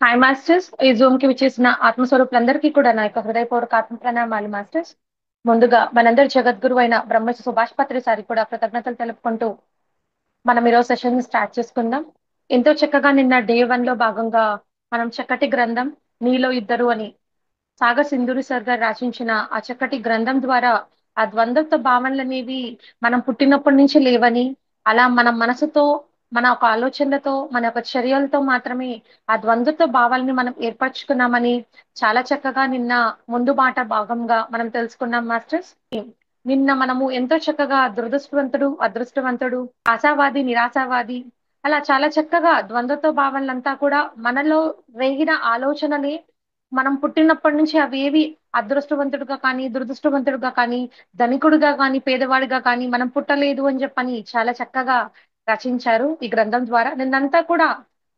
Hi masters. ఈ Zoom కి విచ్చేసిన ఆత్మస్వరూపులందరికీ కూడా నా యొక్క హృదయపూర్వక ఆత్మ ప్రణామాలు మాస్టర్స్. ముందుగా మనందరి జగద్గురు అయిన బ్రహ్మశ్రీ సుభాష్ పత్రి సారి కూడా కృతజ్ఞతలు తెలుపుకుంటూ మనం ఈరోజు సెషన్ స్టార్ట్ చేసుకుందాం. ఎంతో చక్కగా నిన్న డే 1 లో భాగంగా మనం చక్కటి గ్రంథం నీలో ఇద్దరు అని సాగర్ సింధూరి సార్ గారు రచించిన ఆ చక్కటి గ్రంథం ద్వారా ఆ ద్వంద్వత్వ భావనలు అనేవి మనం పుట్టినప్పటి నుంచి లేవని, అలా మన మనసుతో, మన ఒక ఆలోచనలతో, మన యొక్క చర్యలతో మాత్రమే ఆ ద్వంద్వత్వ భావాలని మనం ఏర్పరచుకున్నామని చాలా చక్కగా నిన్న ముందు మాట భాగంగా మనం తెలుసుకున్నాం మాస్టర్స్. నిన్న మనము ఎంతో చక్కగా దురదృష్టవంతుడు, అదృష్టవంతుడు, ఆశావాది, నిరాశావాది, అలా చాలా చక్కగా ద్వంద్వత్వ భావనలంతా కూడా మనలో రేగిన ఆలోచనలే మనం పుట్టినప్పటి నుంచి అవేవి అదృష్టవంతుడుగా కానీ, దురదృష్టవంతుడుగా కానీ, ధనికుడుగా కానీ, పేదవాడిగా కానీ మనం పుట్టలేదు అని చెప్పని చాలా చక్కగా రచించారు ఈ గ్రంథం ద్వారా. నిన్నంతా కూడా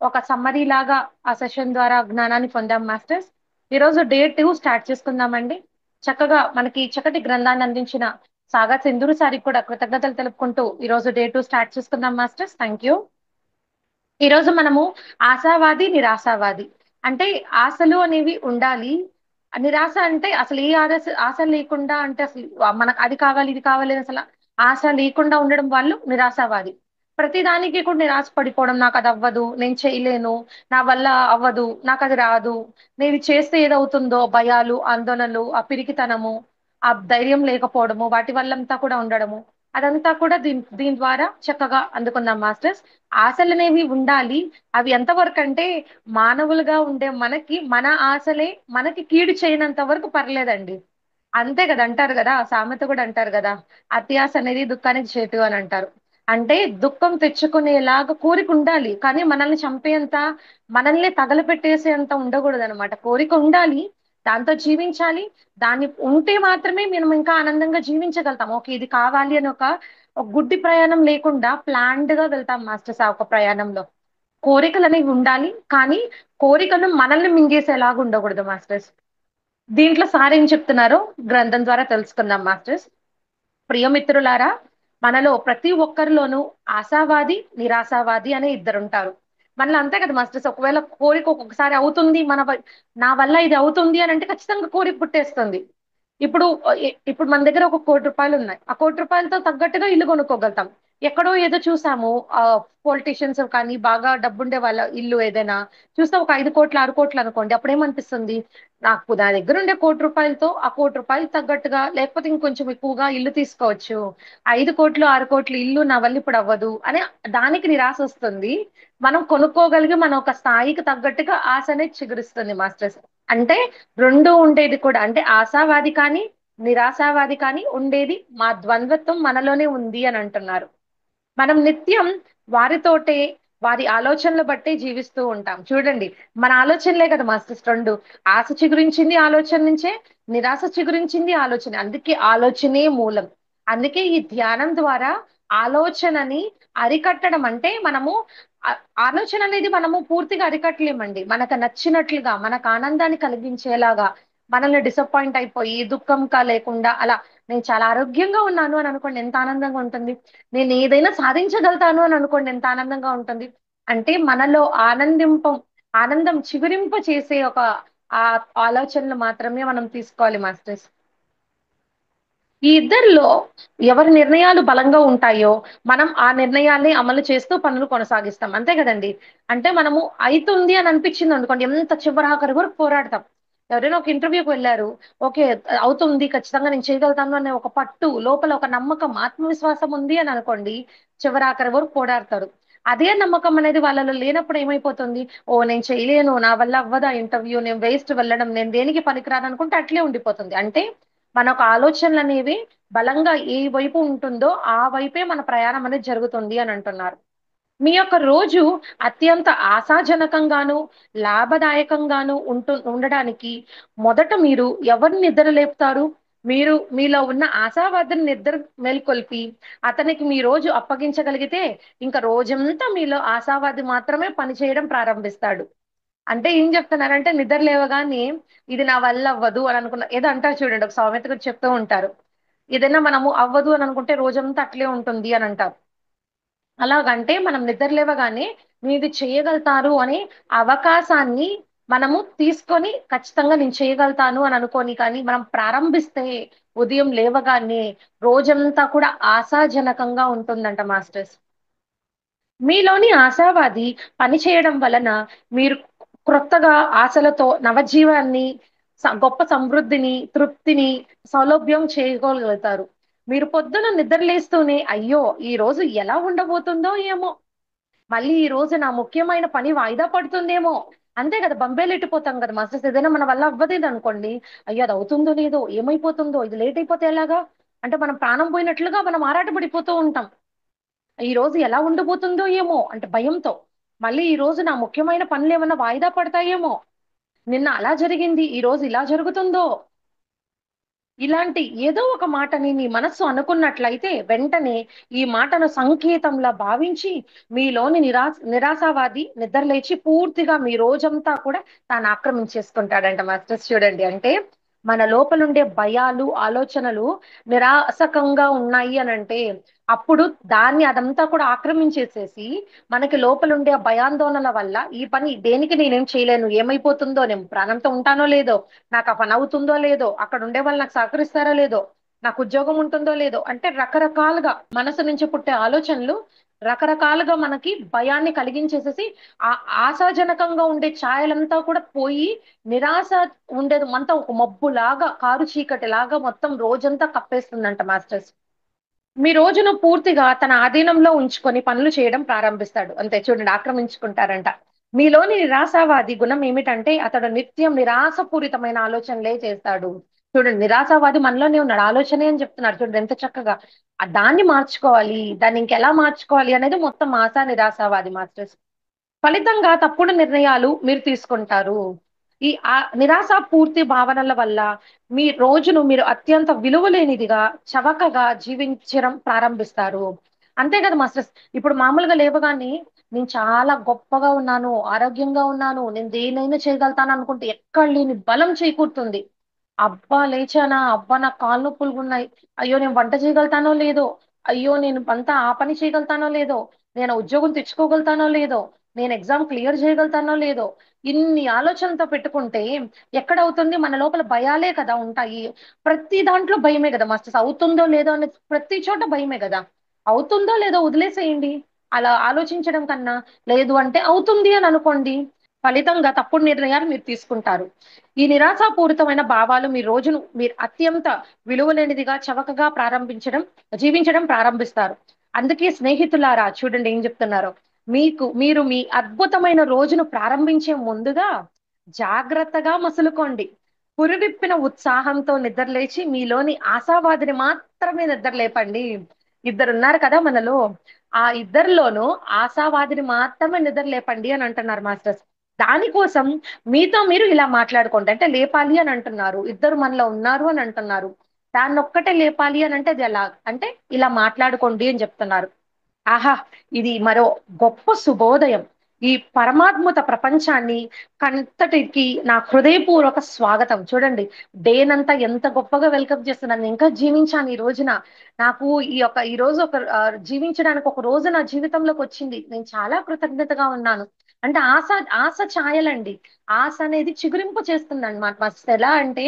ఒక సమ్మరీ లాగా ఆ సెషన్ ద్వారా జ్ఞానాన్ని పొందాం మాస్టర్స్. ఈరోజు డే 2 స్టార్ట్ చేసుకుందామండి. చక్కగా మనకి చక్కటి గ్రంథాన్ని అందించిన సాగర్ సింధూరు సారికి కూడా కృతజ్ఞతలు తెలుపుకుంటూ ఈరోజు డే 2 స్టార్ట్ చేసుకుందాం మాస్టర్స్. Thank you. ఈ రోజు మనము ఆశావాది, నిరాశావాది అంటే ఆశలు అనేవి ఉండాలి. నిరాశ అంటే అసలు ఏ ఆశ లేకుండా అంటే అసలు మనకు అది కావాలి, ఇది కావాలి అని అసలు ఆశ లేకుండా ఉండడం వాళ్ళు నిరాశావాది. ప్రతి దానికి కూడా నిరాశ పడిపోవడం, నాకు అది అవ్వదు, నేను చేయలేను, నా వల్ల అవ్వదు, నాకు అది రాదు, నేను ఇది చేస్తే ఏదవుతుందో భయాలు, ఆందోళనలు, ఆ పిరికితనము, ఆ ధైర్యం లేకపోవడము, వాటి వల్లంతా కూడా ఉండడము, అదంతా కూడా దీని ద్వారా చక్కగా అందుకుందాం మాస్టర్స్. ఆశలనేవి ఉండాలి. అవి ఎంతవరకు అంటే మానవులుగా ఉండే మనకి మన ఆశలే మనకి కీడు చేయనంత వరకు పర్లేదండి. అంతే కదా, అంటారు కదా, సామెత కూడా అంటారు కదా, అతి ఆశ అనేది దుఃఖానికి చేటు అని అంటారు. అంటే దుఃఖం తెచ్చుకునేలాగా కోరిక ఉండాలి, కానీ మనల్ని చంపేంత, మనల్ని తగలపెట్టేసేంత ఉండకూడదు అనమాట. కోరిక ఉండాలి, దాంతో జీవించాలి. దాన్ని ఉంటే మాత్రమే మనం ఇంకా ఆనందంగా జీవించగలుగుతాం. ఓకే, ఇది కావాలి అని ఒక గుడ్డి ప్రయాణం లేకుండా ప్లాన్డ్ గా వెళ్తాం మాస్టర్స్ ఆ ఒక ప్రయాణంలో. కోరికలు అనేవి ఉండాలి, కానీ కోరికలు మనల్ని మింగేసేలాగా ఉండకూడదు మాస్టర్స్. దీంట్లో సార్ ఏం చెప్తున్నారో గ్రంథం ద్వారా తెలుసుకుందాం మాస్టర్స్. ప్రియమిత్రులారా, మనలో ప్రతి ఒక్కరిలోనూ ఆశావాది, నిరాశావాది అనే ఇద్దరుంటారు. మనలో అంతే కదా మాస్టర్స్. ఒకవేళ కోరిక ఒక్కొక్కసారి అవుతుంది, నా వల్ల ఇది అవుతుంది అని అంటే ఖచ్చితంగా కోరిక పుట్టేస్తుంది. ఇప్పుడు ఇప్పుడు మన దగ్గర ఒక 1,00,00,000 ఉన్నాయి. ఆ 1,00,00,000తో తగ్గట్టుగా ఇల్లు కొనుక్కోగలుగుతాం. ఎక్కడో ఏదో చూసాము, పొలిటీషియన్స్ కానీ బాగా డబ్బుండే వాళ్ళ ఇల్లు ఏదైనా చూస్తే ఒక 5,00,00,000, 6,00,00,000 అనుకోండి. అప్పుడేమనిపిస్తుంది, నాకు నా దగ్గర ఉండే 1,00,00,000తో ఆ 1,00,00,000 తగ్గట్టుగా లేకపోతే ఇంకొంచెం ఎక్కువగా ఇల్లు తీసుకోవచ్చు. 5,00,00,000, 6,00,00,000 ఇల్లు నా వల్ల ఇప్పుడు అవ్వదు అని దానికి నిరాశ వస్తుంది. మనం కొనుక్కోగలిగి మన ఒక స్థాయికి తగ్గట్టుగా ఆశ అనేది చిగురిస్తుంది మాస్టర్స్. అంటే రెండు ఉండేది కూడా, అంటే ఆశావాది కానీ, నిరాశావాది కానీ ఉండేది మా ద్వంద్వత్వం మనలోనే ఉంది అని అంటున్నారు. మనం నిత్యం వారితోటే, వారి ఆలోచనలు బట్టే జీవిస్తూ ఉంటాం. చూడండి, మన ఆలోచనలే కదా మాస్టర్స్ రెండు. ఆశ చిగురించింది ఆలోచన నుంచే, నిరాశ చిగురించింది ఆలోచన. అందుకే ఆలోచనే మూలం. అందుకే ఈ ధ్యానం ద్వారా ఆలోచనని అరికట్టడం అంటే మనము ఆ- ఆలోచన అనేది మనము పూర్తిగా అరికట్టలేమండి. మనకు నచ్చినట్లుగా, మనకు ఆనందాన్ని కలిగించేలాగా, మనల్ని డిసప్పాయింట్ అయిపోయి దుఃఖంగా లేకుండా అలా నేను చాలా ఆరోగ్యంగా ఉన్నాను అని అనుకోండి, ఎంత ఆనందంగా ఉంటుంది. నేను ఏదైనా సాధించగలుగుతాను అని అనుకోండి, ఎంత ఆనందంగా ఉంటుంది. అంటే మనలో ఆనందం చిగురింప చేసే ఒక ఆ ఆలోచనలు మాత్రమే మనం తీసుకోవాలి మాస్టర్స్. ఈ ఇద్దరిలో ఎవరి నిర్ణయాలు బలంగా ఉంటాయో మనం ఆ నిర్ణయాల్ని అమలు చేస్తూ పనులు కొనసాగిస్తాం. అంతే కదండి. అంటే మనము అయితుంది అని అనిపించింది అనుకోండి, ఎంత చివరాఖరి వరకు పోరాడతాం. ఎవరైనా ఒక ఇంటర్వ్యూకి వెళ్ళారు, ఓకే, అవుతుంది, ఖచ్చితంగా నేను చేయగలుగుతాను అనే ఒక పట్టు, లోపల ఒక నమ్మకం, ఆత్మవిశ్వాసం ఉంది అని అనుకోండి, చివరాఖరి వరకు పోరాడతారు. అదే నమ్మకం అనేది వాళ్ళలో లేనప్పుడు ఏమైపోతుంది, ఓ నేను చేయలేను, నా వల్ల అవ్వదా ఇంటర్వ్యూ, నేను వేస్ట్ వెళ్ళడం, నేను దేనికి పనికిరాను అనుకుంటే అట్లే ఉండిపోతుంది. అంటే మన ఒక ఆలోచనలు అనేవి బలంగా ఏ వైపు ఉంటుందో ఆ వైపే మన ప్రయాణం అనేది జరుగుతుంది అని అంటున్నారు. మీ యొక్క రోజు అత్యంత ఆశాజనకంగాను, లాభదాయకంగాను ఉండడానికి మొదట మీరు ఎవరిని నిద్ర లేపుతారు? మీరు మీలో ఉన్న ఆశావాదిని నిద్ర మేల్కొల్పి అతనికి మీ రోజు అప్పగించగలిగితే ఇంకా రోజంతా మీలో ఆశావాది మాత్రమే పనిచేయడం ప్రారంభిస్తాడు. అంటే ఏం చెప్తున్నారంటే, నిద్ర లేవగానే ఇది నా వల్ల అవ్వదు అని అనుకున్న ఏదో అంటారు చూడండి, ఒక సామెత కూడా చెప్తూ ఉంటారు. ఏదైనా మనము అవ్వదు అని అనుకుంటే రోజంతా అట్లే ఉంటుంది అని అంటారు. అలాగంటే మనం నిద్ర లేవగానే మీది చేయగలుగుతారు అనే అవకాశాన్ని మనము తీసుకొని ఖచ్చితంగా నేను చేయగలుగుతాను అని అనుకోని కానీ మనం ప్రారంభిస్తే ఉదయం లేవగానే రోజంతా కూడా ఆశాజనకంగా ఉంటుందంట మాస్టర్స్. మీలోని ఆశావాది పని చేయడం వలన మీరు క్రొత్తగా ఆశలతో నవజీవాన్ని, గొప్ప సమృద్ధిని, తృప్తిని, సౌలభ్యం చేయగలుగుతారు. మీరు పొద్దున నిద్రలేస్తూనే అయ్యో ఈ రోజు ఎలా ఉండబోతుందో ఏమో, మళ్ళీ ఈ రోజు నా ముఖ్యమైన పని వాయిదా పడుతుందేమో, అంతే కదా, బంబేలెట్టిపోతాం కదా మాస్టర్స్. ఏదైనా మన వల్ల అవ్వలేదు అనుకోండి, అయ్యో అది అవుతుందో లేదో, ఏమైపోతుందో, ఇది లేట్ అయిపోతే ఎలాగా, అంటే మనం ప్రాణం పోయినట్లుగా మనం ఆరాటపడిపోతూ ఉంటాం. ఈ రోజు ఎలా ఉండబోతుందో ఏమో అంటే భయంతో, మళ్ళీ ఈ రోజు నా ముఖ్యమైన పనులు ఏమన్నా వాయిదా పడతాయేమో, నిన్న అలా జరిగింది ఈ రోజు ఇలా జరుగుతుందో, ఇలాంటి ఏదో ఒక మాటని మీ మనస్సు అనుకున్నట్లయితే వెంటనే ఈ మాటను సంకేతంలా భావించి మీలోని నిరాశావాది నిద్రలేచి పూర్తిగా మీ రోజంతా కూడా తాను ఆక్రమించేసుకుంటాడంట మాస్టర్స్. చూడండి, అంటే మన లోపలుండే భయాలు ఆలోచనలు నిరాశకంగా ఉన్నాయి అని అంటే అప్పుడు దాన్ని అదంతా కూడా ఆక్రమించేసేసి మనకి లోపలుండే ఆ భయాందోళనల వల్ల ఈ పని దేనికి నేనేం చేయలేను, ఏమైపోతుందో, నేను ప్రాణంతో ఉంటానో లేదో, నాకు ఆ పని అవుతుందో లేదో, అక్కడ ఉండే వాళ్ళు నాకు సహకరిస్తారో లేదో, నాకు ఉద్యోగం ఉంటుందో లేదో, అంటే రకరకాలుగా మనసు నుంచి పుట్టే ఆలోచనలు రకరకాలుగా మనకి భయాన్ని కలిగించేసేసి ఆ ఆశాజనకంగా ఉండే ఛాయలంతా కూడా పోయి నిరాశ ఉండేది అంతా ఒక మబ్బు లాగా, కారు చీకటి లాగా మొత్తం రోజంతా కప్పేస్తుందంట మాస్టర్స్. మీ రోజును పూర్తిగా తన ఆధీనంలో ఉంచుకొని పనులు చేయడం ప్రారంభిస్తాడు. అంతే చూడండి, ఆక్రమించుకుంటారంట. మీలోని నిరాశావాది గుణం ఏమిటంటే అతడు నిత్యం నిరాశపూరితమైన ఆలోచనలే చేస్తాడు. చూడండి, నిరాశావాది మనలోనే ఉన్నాడు, ఆలోచనే అని చెప్తున్నారు చూడండి ఎంత చక్కగా. దాన్ని మార్చుకోవాలి, దాన్ని ఇంకెలా మార్చుకోవాలి అనేది మొత్తం ఆశా నిరాశావాది మాస్టర్స్. ఫలితంగా తప్పుడు నిర్ణయాలు మీరు తీసుకుంటారు. ఈ నిరాశ పూర్తి భావనల వల్ల మీ రోజును మీరు అత్యంత విలువలేనిదిగా, చవకగా జీవించడం ప్రారంభిస్తారు. అంతే కదా మాస్టర్స్. ఇప్పుడు మామూలుగా లేవగానే నేను చాలా గొప్పగా ఉన్నాను, ఆరోగ్యంగా ఉన్నాను, నేను దేనైనా చేయగలుగుతాను అనుకుంటే ఎక్కడ లేని బలం చేకూరుతుంది. అబ్బా లేచానా, అబ్బా నాకు కాళ్ళు నొప్పులుగున్నాయి, అయ్యో నేను వంట చేయగలుగుతానో లేదో, అయ్యో నేను అంతా ఆ పని చేయగలుగుతానో లేదో, నేను ఉద్యోగం తెచ్చుకోగలుగుతానో లేదో, నేను ఎగ్జామ్ క్లియర్ చేయగలుగుతానో లేదో, ఇన్ని ఆలోచనలతో పెట్టుకుంటే ఎక్కడవుతుంది, మన లోపల భయాలే కదా ఉంటాయి. ప్రతి దాంట్లో భయమే కదా మాస్టర్స్. అవుతుందో లేదో అనే ప్రతి చోట భయమే కదా. అవుతుందో లేదో వదిలేసేయండి, అలా ఆలోచించడం కన్నా. లేదు అంటే అవుతుంది అని అనుకోండి, ఫలితంగా తప్పుడు నిర్ణయాలు మీరు తీసుకుంటారు. ఈ నిరాశాపూరితమైన భావాలు మీ రోజును మీరు అత్యంత విలువలేనిదిగా, చవకగా జీవించడం ప్రారంభిస్తారు. అందుకే స్నేహితులారా చూడండి ఏం చెప్తున్నారో, మీరు మీ అద్భుతమైన రోజును ప్రారంభించే ముందుగా జాగ్రత్తగా మసులుకోండి. పురివిప్పిన ఉత్సాహంతో నిద్రలేచి మీలోని ఆశావాదిని మాత్రమే నిద్రలేపండి. ఇద్దరున్నారు కదా మనలో, ఆ ఇద్దరిలోనూ ఆశావాదిని మాత్రమే నిద్రలేపండి అని అంటున్నారు మాస్టర్స్. దానికోసం మీతో మీరు ఇలా మాట్లాడుకోండి, అంటే లేపాలి అని అంటున్నారు, ఇద్దరు మనలో ఉన్నారు అని అంటున్నారు. దాన్నొక్కటే లేపాలి అని అంటే అది ఎలా అంటే ఇలా మాట్లాడుకోండి అని చెప్తున్నారు. ఆహా! ఇది మరో గొప్ప శుభోదయం. ఈ పరమాద్భుత ప్రపంచాన్ని కంతటికి నా హృదయపూర్వక స్వాగతం. చూడండి, డేనంతా ఎంత గొప్పగా వెల్కమ్ చేస్తున్నాను. నేను ఇంకా జీవించాను ఈ రోజున. నాకు ఈ రోజు జీవించడానికి ఒక రోజు నా జీవితంలోకి వచ్చింది. నేను చాలా కృతజ్ఞతగా ఉన్నాను. అంటే ఆశ ఛాయలండి. ఆశ అనేది చిగురింపు చేస్తుందన్నమాట. మస్త్ ఎలా అంటే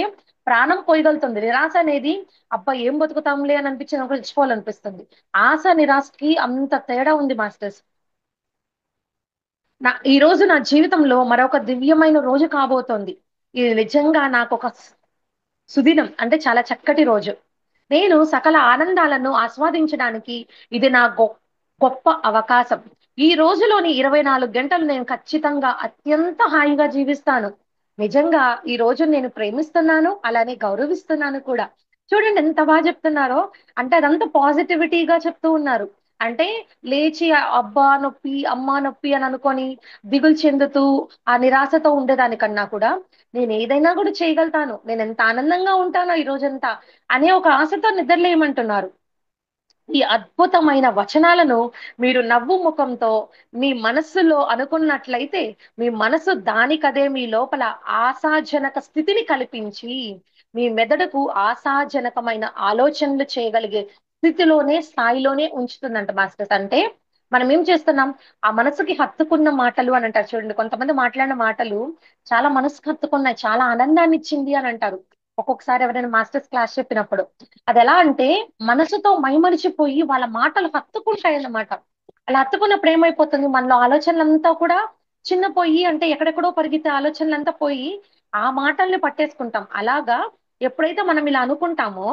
ప్రాణం పోయగలుగుతుంది. నిరాశ అనేది అబ్బా ఏం బతుకుతాంలే అని అనిపించినప్పుడు చచ్చిపోవాలనిపిస్తుంది. ఆశ నిరాశకి అంత తేడా ఉంది మాస్టర్స్. ఈ రోజు నా జీవితంలో మరొక దివ్యమైన రోజు కాబోతోంది. ఇది నిజంగా నాకు ఒక సుదినం, అంటే చాలా చక్కటి రోజు. నేను సకల ఆనందాలను ఆస్వాదించడానికి ఇది నా గొప్ప అవకాశం. ఈ రోజులోని 24 గంటలు నేను ఖచ్చితంగా అత్యంత హాయిగా జీవిస్తాను. నిజంగా ఈ రోజు నేను ప్రేమిస్తున్నాను, అలానే గౌరవిస్తున్నాను కూడా. చూడండి ఎంత బాగా చెప్తున్నారో, అంటే అదంతా పాజిటివిటీగా చెప్తూ ఉన్నారు. అంటే లేచి అబ్బా నొప్పి, అమ్మా నొప్పి అని అనుకొని దిగులు చెందుతూ ఆ నిరాశతో ఉండేదానికన్నా కూడా నేను ఏదైనా కూడా చేయగలుగుతాను, నేను ఎంత ఆనందంగా ఉంటానో ఈ రోజంతా అనే ఒక ఆశతో నిద్రలేయమంటున్నారు. ఈ అద్భుతమైన వచనాలను మీరు నవ్వు ముఖంతో మీ మనస్సులో అనుకున్నట్లయితే మీ మనసు దానికదే మీ లోపల ఆశాజనక స్థితిని కల్పించి మీ మెదడుకు ఆశాజనకమైన ఆలోచనలు చేయగలిగే స్థితిలోనే స్థాయిలోనే ఉంచుతుందంట మాస్టర్స్. అంటే మనం ఏం చేస్తున్నాం? ఆ మనసుకి హత్తుకున్న మాటలు అని అంటారు చూడండి. కొంతమంది మాట్లాడిన మాటలు చాలా మనసుకు హత్తుకున్నాయి. చాలా ఆనందాన్ని ఇచ్చింది అని అంటారు. ఒక్కొక్కసారి ఎవరైనా మాస్టర్స్ క్లాస్ చెప్పినప్పుడు. అదెలా అంటే మనసుతో మైమరిచిపోయి వాళ్ళ మాటలు హత్తుకుంటాయన్నమాట. అలా హత్తుకున్నప్పుడు ఏమైపోతుంది? మనలో ఆలోచనలంతా కూడా చిన్నపోయి అంటే ఎక్కడెక్కడో పరిగెత్తే ఆలోచనలంతా పోయి ఆ మాటల్ని పట్టేసుకుంటాం. అలాగా ఎప్పుడైతే మనం ఇలా అనుకుంటామో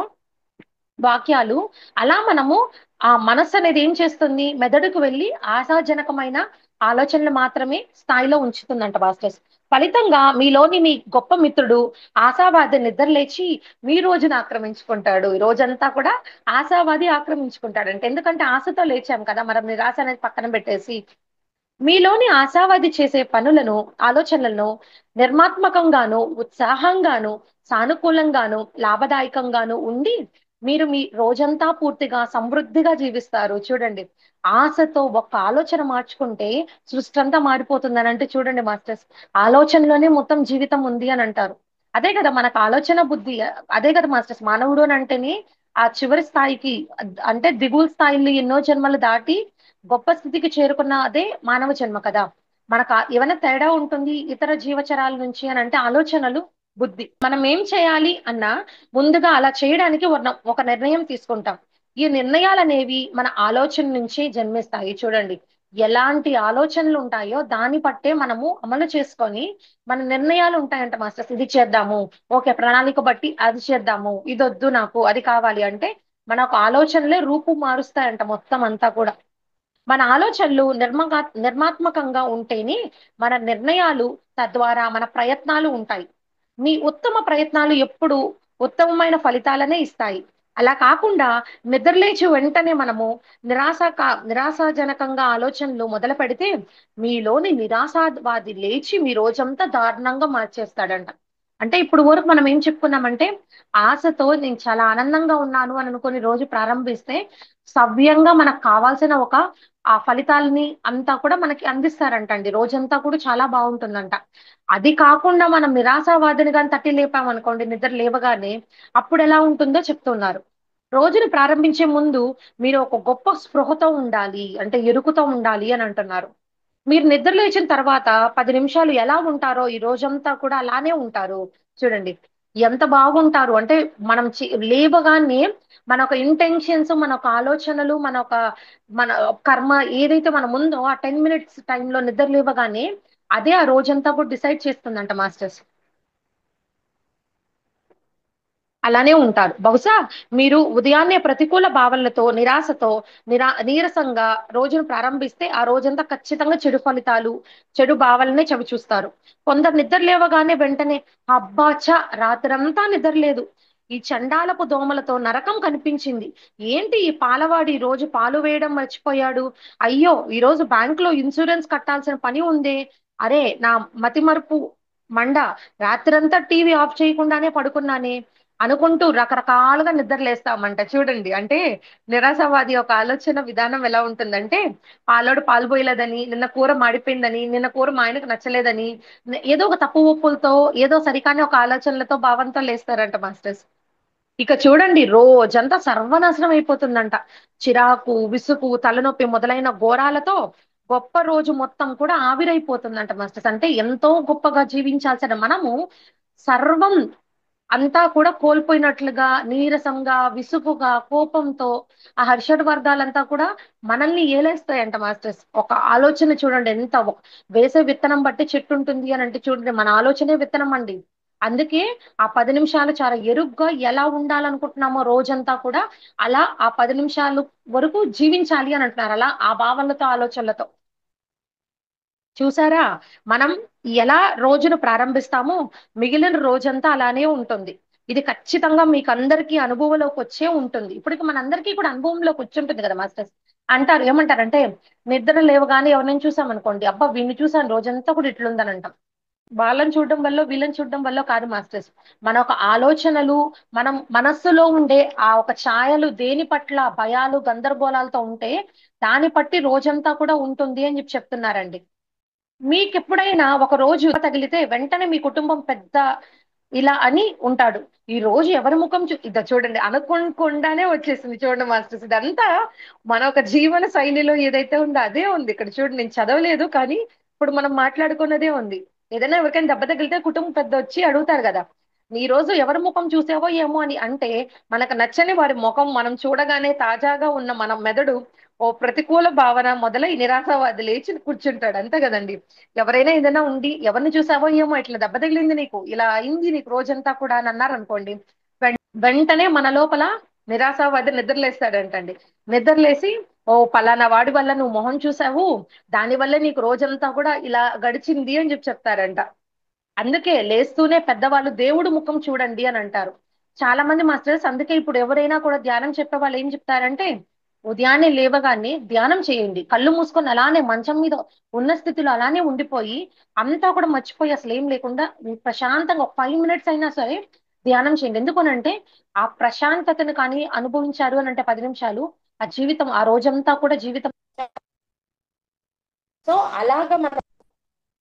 వాక్యాలు అలా మనము ఆ మనస్సు అనేది ఏం చేస్తుంది మెదడుకు వెళ్ళి ఆశాజనకమైన ఆలోచనలు మాత్రమే స్థాయిలో ఉంచుతుందంట మాస్టర్స్. ఫలితంగా మీలోని మీ గొప్ప మిత్రుడు ఆశావాది నిద్రలేచి మీ రోజును ఆక్రమించుకుంటాడు. ఈ రోజంతా కూడా ఆశావాది ఆక్రమించుకుంటాడు అంటే ఎందుకంటే ఆశతో లేచాం కదా మనం నిరాశ అనేది పక్కన పెట్టేసి మీలోని ఆశావాది చేసే పనులను, ఆలోచనలను నిర్మాత్మకంగాను, ఉత్సాహంగాను, సానుకూలంగాను, లాభదాయకంగాను ఉండి, మీరు మీ రోజంతా పూర్తిగా సమృద్ధిగా జీవిస్తారు. చూడండి. ఆశతో ఒక్క ఆలోచన మార్చుకుంటే సృష్టంతా మారిపోతుందనంటే చూడండి మాస్టర్స్. ఆలోచనలోనే మొత్తం జీవితం ఉంది అని అంటారు. అదే కదా మనకు ఆలోచన బుద్ధి అదే కదా మాస్టర్స్ మానవుడు అని అంటేనే ఆ చివరి స్థాయికి అంటే దిగువ స్థాయిలు ఎన్నో జన్మలు దాటి గొప్ప స్థితికి చేరుకున్న అదే మానవ జన్మ కదా. మనకు ఏమైనా తేడా ఉంటుంది ఇతర జీవచరాల నుంచి అని అంటే ఆలోచనలు, బుద్ధి. మనం ఏం చేయాలి అన్నా ముందుగా అలా చేయడానికి ఒక నిర్ణయం తీసుకుంటాం. ఈ నిర్ణయాలనేవి మన ఆలోచన నుంచి జన్మిస్తాయి చూడండి. ఎలాంటి ఆలోచనలు ఉంటాయో దాన్ని బట్టే మనము అమలు చేసుకొని మన నిర్ణయాలు ఉంటాయంట మాస్టర్స్. ఇది చేద్దాము, ఓకే ప్రణాళిక బట్టి అది చేద్దాము, ఇది వద్దు నాకు అది కావాలి అంటే మన ఒక ఆలోచనలే రూపు మారుస్తాయంట మొత్తం అంతా కూడా. మన ఆలోచనలు నిర్మాత్మకంగా ఉంటేనే మన నిర్ణయాలు తద్వారా మన ప్రయత్నాలు ఉంటాయి. మీ ఉత్తమ ప్రయత్నాలు ఎప్పుడు ఉత్తమమైన ఫలితాలనే ఇస్తాయి. అలా కాకుండా నిద్రలేచి వెంటనే మనము నిరాశాజనకంగా ఆలోచనలు మొదలు పెడితే మీలోని నిరాశావాది లేచి మీ రోజంతా దారుణంగా మార్చేస్తాడంట. అంటే ఇప్పుడు వరకు మనం ఏం చెప్పుకున్నామంటే ఆశతో నేను చాలా ఆనందంగా ఉన్నాను అని అనుకుని రోజు ప్రారంభిస్తే సవ్యంగా మనకు కావాల్సిన ఒక ఆ ఫలితాలని అంతా కూడా మనకి అందిస్తారంటండి. రోజంతా కూడా చాలా బావుంటుందంట. అది కాకుండా మనం నిరాశావాదిని గాని తట్టి లేపామనుకోండి నిద్ర లేవగానే, అప్పుడెలా ఉంటుందో చెప్తున్నారు. రోజుని ప్రారంభించే ముందు మీరు ఒక గొప్ప స్పృహతో ఉండాలి. అంటే ఎరుకుతో ఉండాలి అని అంటున్నారు. మీరు నిద్ర లేచిన తర్వాత 10 నిమిషాలు ఎలా ఉంటారో ఈ రోజంతా కూడా అలానే ఉంటారు. చూడండి. ఎంత బాగుంటారు అంటే మనం లేవగానే మన ఒక ఇంటెన్షన్స్, మన ఒక ఆలోచనలు, మన కర్మ ఏదైతే మన ముందో ఆ 10 మినిట్స్ టైంలో నిద్ర లేవగానే అదే ఆ రోజంతా కూడా డిసైడ్ చేస్తుందంట మాస్టర్స్. అలానే ఉంటారు. బహుశా మీరు ఉదయాన్నే ప్రతికూల భావనలతో, నిరాశతో, నీరసంగా రోజును ప్రారంభిస్తే ఆ రోజంతా ఖచ్చితంగా చెడు ఫలితాలు, చెడు భావనలనే చవిచూస్తారు. కొందరు నిద్ర లేవగానే వెంటనే అబ్బా! రాత్రంతా నిద్ర లేదు. ఈ చండాలపు దోమలతో నరకం కనిపించింది. ఏంటి ఈ పాలవాడు ఈ రోజు పాలు వేయడం మర్చిపోయాడు. అయ్యో! ఈరోజు బ్యాంక్‌లో ఇన్సూరెన్స్ కట్టాల్సిన పని ఉందే. అరే! నా మతిమరుపు మండ రాత్రంతా టీవీ ఆఫ్ చేయకుండానే పడుకున్నానే. అనుకుంటూ రకరకాలుగా నిద్రలేస్తామంట చూడండి. అంటే నిరాశావాది యొక్క ఆలోచన విధానం ఎలా ఉంటుందంటే, పాలోడు పాలు పోయలేదని, నిన్న కూర మాడిపోయిందని, నిన్న కూర మా ఆయనకు నచ్చలేదని, ఏదో ఒక తప్పు ఒప్పులతో, ఏదో సరికాని ఒక ఆలోచనలతో, భావంతో లేస్తారంట మాస్టర్స్. ఇక చూడండి రోజంతా సర్వనాశనం అయిపోతుందంట. చిరాకు, విసుగు, తలనొప్పి మొదలైన ఘోరాలతో గొప్ప రోజు మొత్తం కూడా ఆవిరైపోతుందంట మాస్టర్స్. అంటే ఎంతో గొప్పగా జీవించాల్సిన మనము సర్వం అంతా కూడా కోల్పోయినట్లుగా, నీరసంగా, విసుగుగా, కోపంతో ఆ హర్షడ్ వర్గాలంతా కూడా మనల్ని ఏలేస్తాయంట మాస్టర్స్. ఒక ఆలోచన చూడండి వేసే విత్తనం బట్టి చెట్టు ఉంటుంది అని అంటే చూడండి మన ఆలోచనే విత్తనం అండి. అందుకే ఆ 10 నిమిషాలు చాలా ఎరుగ్గా ఎలా ఉండాలనుకుంటున్నామో రోజంతా కూడా అలా ఆ 10 నిమిషాలు వరకు జీవించాలి అని అంటున్నారు. అలా ఆ భావనలతో, ఆలోచనలతో. చూసారా? మనం ఎలా రోజును ప్రారంభిస్తామో మిగిలిన రోజంతా అలానే ఉంటుంది. ఇది ఖచ్చితంగా మీకందరికీ అనుభవంలోకొచ్చే ఉంటుంది. ఇప్పటికి మనందరికీ కూడా అనుభవంలోకి వచ్చుంటుంది కదా మాస్టర్స్. అంటారు ఏమంటారంటే, నిద్ర లేవగానే ఎవరినైనా చూసామనుకోండి, అబ్బా! వీడిని చూసాను రోజంతా కూడా ఇట్లుందని అంటాం. వాళ్ళని చూడడం వల్లో, వీళ్ళని చూడడం వల్లో కాదు మాస్టర్స్. మన ఒక ఆలోచనలు, మనం మనస్సులో ఉండే ఆ ఒక ఛాయలు దేని పట్ల భయాలు, గందరగోళాలతో ఉంటే, దాన్ని బట్టి రోజంతా కూడా ఉంటుంది అని చెప్తున్నారండి. మీకెప్పుడైనా ఒక రోజు తగిలితే వెంటనే మీ కుటుంబం పెద్ద ఇలా అని ఉంటాడు. ఈ రోజు ఎవరి ముఖం ఇద చూడండి, అనుకోకుండానే వచ్చేసింది చూడండి మాస్టర్స్. ఇదంతా మన ఒక జీవన శైలిలో ఏదైతే ఉందో అదే ఉంది ఇక్కడ చూడండి. నేను చదవలేదు కానీ ఇప్పుడు మనం మాట్లాడుకున్నదే ఉంది. ఏదైనా ఎవరికైనా దెబ్బ తగిలితే కుటుంబం పెద్ద వచ్చి అడుగుతారు కదా, ఈ రోజు ఎవరి ముఖం చూసావో ఏమో అని. అంటే మనకు నచ్చని వారి ముఖం మనం చూడగానే తాజాగా ఉన్న మన మెదడు ఓ ప్రతికూల భావన మొదలై నిరాశవాది లేచి కూర్చుంటాడు, అంతే కదండి. ఎవరైనా ఏదైనా ఉండి ఎవరిని చూసావో ఏమో ఇట్లా దెబ్బ తగిలింది నీకు, ఇలా అయింది నీకు రోజంతా కూడా అని అన్నారు అనుకోండి, వెంటనే మన లోపల నిరాశావాది నిద్రలేస్తాడంటండి. నిద్రలేసి, ఓ పలానా వాడి వల్ల నువ్వు మొహం చూసావు, దాని వల్ల నీకు రోజంతా కూడా ఇలా గడిచింది అని చెప్పి చెప్తారంట. అందుకే లేస్తూనే పెద్దవాళ్ళు దేవుడు ముఖం చూడండి అని అంటారు. చాలా మంది మాస్టర్స్ అందుకే ఇప్పుడు ఎవరైనా కూడా ధ్యానం చెప్పే వాళ్ళు ఏం చెప్తారంటే, ఉదయాన్నే లేవగానే ధ్యానం చేయండి, కళ్ళు మూసుకొని అలానే మంచం మీద ఉన్న స్థితిలో అలానే ఉండిపోయి అంతా కూడా మర్చిపోయి అసలు ఏం లేకుండా ప్రశాంతంగా ఒక 5 మినిట్స్ అయినా సరే ధ్యానం చేయండి. ఎందుకనంటే ఆ ప్రశాంతతను కానీ అనుభవించారు అని అంటే 10 నిమిషాలు, ఆ జీవితం ఆ రోజంతా కూడా జీవితం. సో అలాగా మనం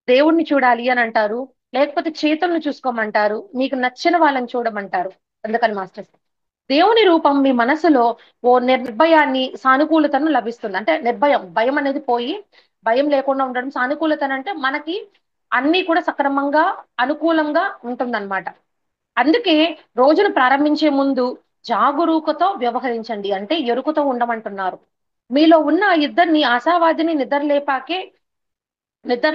దేవుణ్ణి చూడాలి అని అంటారు, లేకపోతే చేతులను చూసుకోమంటారు, మీకు నచ్చిన వాళ్ళని చూడమంటారు. అందుకని మాస్టర్స్, దేవుని రూపం మీ మనసులో ఓ నిర్భయాన్ని సానుకూలతను లభిస్తుంది. అంటే నిర్భయం, భయం అనేది పోయి భయం లేకుండా ఉండడం. సానుకూలత అంటే మనకి అన్ని కూడా సక్రమంగా అనుకూలంగా ఉంటుందన్నమాట. అందుకే రోజును ప్రారంభించే ముందు జాగరూకతో వ్యవహరించండి, అంటే ఎరుకతో ఉండమంటున్నారు. మీలో ఉన్న ఆ ఇద్దరిని, ఆశావాదిని నిద్ర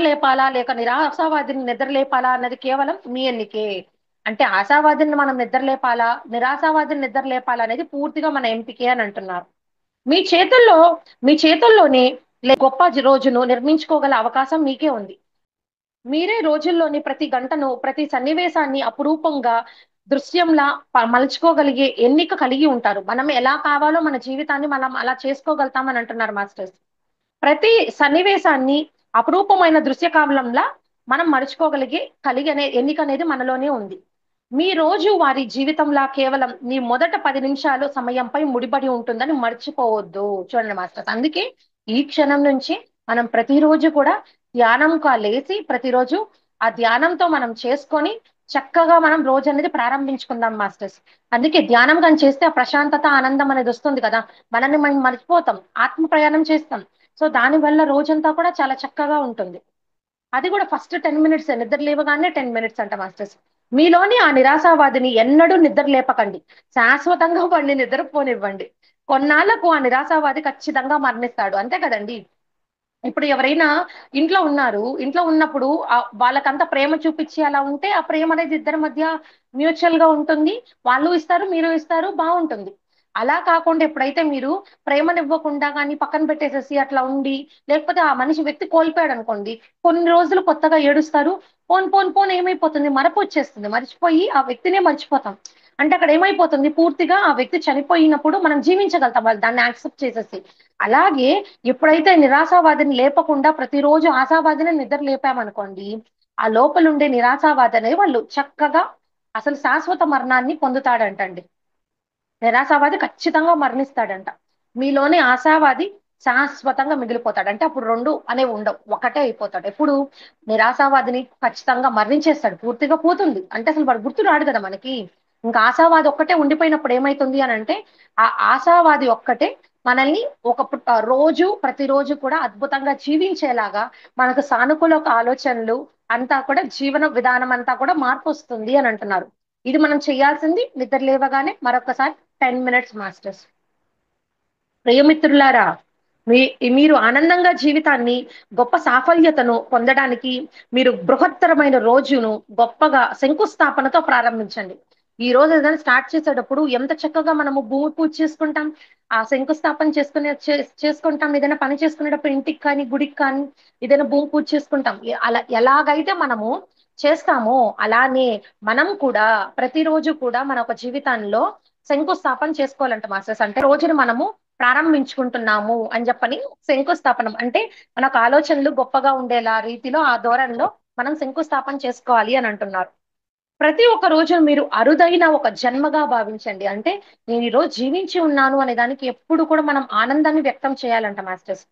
లేపాలా లేక నిరాశావాదిని నిద్ర లేపాలా అన్నది కేవలం మీ ఎన్నికే. అంటే ఆశావాదిని మనం నిద్ర లేపాలా, నిరాశావాదిని నిద్ర లేపాలా అనేది పూర్తిగా మన ఎంపికే అని అంటున్నారు. మీ చేతుల్లో మీ చేతుల్లోనే గొప్ప రోజును నిర్మించుకోగల అవకాశం మీకే ఉంది. మీరే రోజుల్లోని ప్రతి గంటను, ప్రతి సన్నివేశాన్ని అపురూపంగా దృశ్యంలా మలుచుకోగలిగే ఎన్నిక కలిగి ఉంటారు. మనం ఎలా కావాలో మన జీవితాన్ని మనం అలా చేసుకోగలుగుతామని అంటున్నారు మాస్టర్స్. ప్రతి సన్నివేశాన్ని అపురూపమైన దృశ్య కావలంలా మనం మరుచుకోగలిగే అనే ఎన్నిక అనేది మనలోనే ఉంది. మీ రోజు వారి జీవితంలా కేవలం మీ మొదట 10 నిమిషాలు సమయంపై ముడిపడి ఉంటుందని మర్చిపోవద్దు. చూడండి మాస్టర్స్, అందుకే ఈ క్షణం నుంచి మనం ప్రతిరోజు కూడా ధ్యానంగా లేసి ప్రతిరోజు ఆ ధ్యానంతో మనం చేసుకొని చక్కగా మనం రోజు అనేది ప్రారంభించుకుందాం మాస్టర్స్. అందుకే ధ్యానం కానీ చేస్తే ఆ ప్రశాంతత ఆనందం అనేది వస్తుంది కదా, మనల్ని మనం మర్చిపోతాం, ఆత్మ ప్రయాణం చేస్తాం. సో దాని వల్ల రోజంతా కూడా చాలా చక్కగా ఉంటుంది. అది కూడా ఫస్ట్ 10 మినిట్స్, నిద్ర లేవగానే 10 మినిట్స్ అంట మాస్టర్స్. మీలోని ఆ నిరాశావాదిని ఎన్నడూ నిద్ర లేపకండి, శాశ్వతంగా వాడిని నిద్రపోనివ్వండి. కొన్నాళ్లకు ఆ నిరాశావాది ఖచ్చితంగా మరణిస్తాడు, అంతే కదండి. ఇప్పుడు ఎవరైనా ఇంట్లో ఉన్నారు, ఇంట్లో ఉన్నప్పుడు వాళ్ళకంతా ప్రేమ చూపించి అలా ఉంటే ఆ ప్రేమ అనేది ఇద్దరి మధ్య మ్యూచువల్ గా ఉంటుంది. వాళ్ళు ఇస్తారు, మీరు ఇస్తారు, బాగుంటుంది. అలా కాకుండా ఎప్పుడైతే మీరు ప్రేమనివ్వకుండా కానీ పక్కన పెట్టేసేసి అట్లా ఉండి, లేకపోతే ఆ మనిషి వ్యక్తి కోల్పోయాడు అనుకోండి, కొన్ని రోజులు కొత్తగా ఏడుస్తారు, పోన్ పోన్ పోన్ ఏమైపోతుంది, మరపు వచ్చేస్తుంది, మర్చిపోయి ఆ వ్యక్తినే మర్చిపోతాం. అంటే అక్కడ ఏమైపోతుంది, పూర్తిగా ఆ వ్యక్తి చనిపోయినప్పుడు మనం జీవించగలుగుతాం వాళ్ళు దాన్ని యాక్సెప్ట్ చేసేసి. అలాగే ఎప్పుడైతే నిరాశావాదిని లేపకుండా ప్రతిరోజు ఆశావాదిని నిద్ర లేపామనుకోండి, ఆ లోపలుండే నిరాశావాది అనేది వాళ్ళు చక్కగా అసలు శాశ్వత మరణాన్ని పొందుతాడంటండి. నిరాశావాది ఖచ్చితంగా మరణిస్తాడంట. మీలోని ఆశావాది శాశ్వతంగా మిగిలిపోతాడు. అంటే అప్పుడు రెండు అనేవి ఉండవు, ఒకటే అయిపోతాడు. ఎప్పుడు నిరాశావాదిని ఖచ్చితంగా మరణించేస్తాడు, పూర్తిగా పోతుంది. అంటే అసలు వాడు గుర్తు రాడు కదా మనకి. ఇంకా ఆశావాది ఒక్కటే ఉండిపోయినప్పుడు ఏమైతుంది అని అంటే, ఆ ఆశావాది ఒక్కటే మనల్ని రోజు ప్రతిరోజు కూడా అద్భుతంగా జీవించేలాగా, మనకు సానుకూల ఆలోచనలు అంతా కూడా జీవన విధానం అంతా కూడా మార్పు వస్తుంది అని అంటున్నారు. ఇది మనం చేయాల్సింది నిద్ర లేవగానే మరొకసారి 10 మినిట్స్ మాస్టర్స్. ప్రియమిత్రులారా, మీ మీరు ఆనందంగా జీవితాన్ని గొప్ప సాఫల్యతను పొందడానికి మీరు బృహత్తరమైన రోజును గొప్పగా శంకుస్థాపనతో ప్రారంభించండి. ఈ రోజు ఏదైనా స్టార్ట్ చేసేటప్పుడు ఎంత చక్కగా మనము భూమి పూజ చేసుకుంటాం, ఆ శంకుస్థాపన చేసుకుంటాం, ఏదైనా పని చేసుకునేటప్పుడు ఇంటికి కానీ గుడికి కానీ ఏదైనా భూమి పూజ చేసుకుంటాం. అలా ఎలాగైతే మనము చేస్తామో అలానే మనం కూడా ప్రతిరోజు కూడా మన ఒక జీవితంలో శంకుస్థాపన చేసుకోవాలంట మాస్టర్స్. అంటే రోజుని మనము ప్రారంభించుకుంటున్నాము అని చెప్పని శంకుస్థాపనం అంటే మనకు ఆలోచనలు గొప్పగా ఉండేలా రీతిలో ఆ ధోరణిలో మనం శంకుస్థాపన చేసుకోవాలి అని అంటున్నారు. ప్రతి ఒక్క రోజు మీరు అరుదైన ఒక జన్మగా భావించండి. అంటే నేను ఈ రోజు జీవించి ఉన్నాను అనే దానికి ఎప్పుడు కూడా మనం ఆనందాన్ని వ్యక్తం చేయాలంట మాస్టర్స్.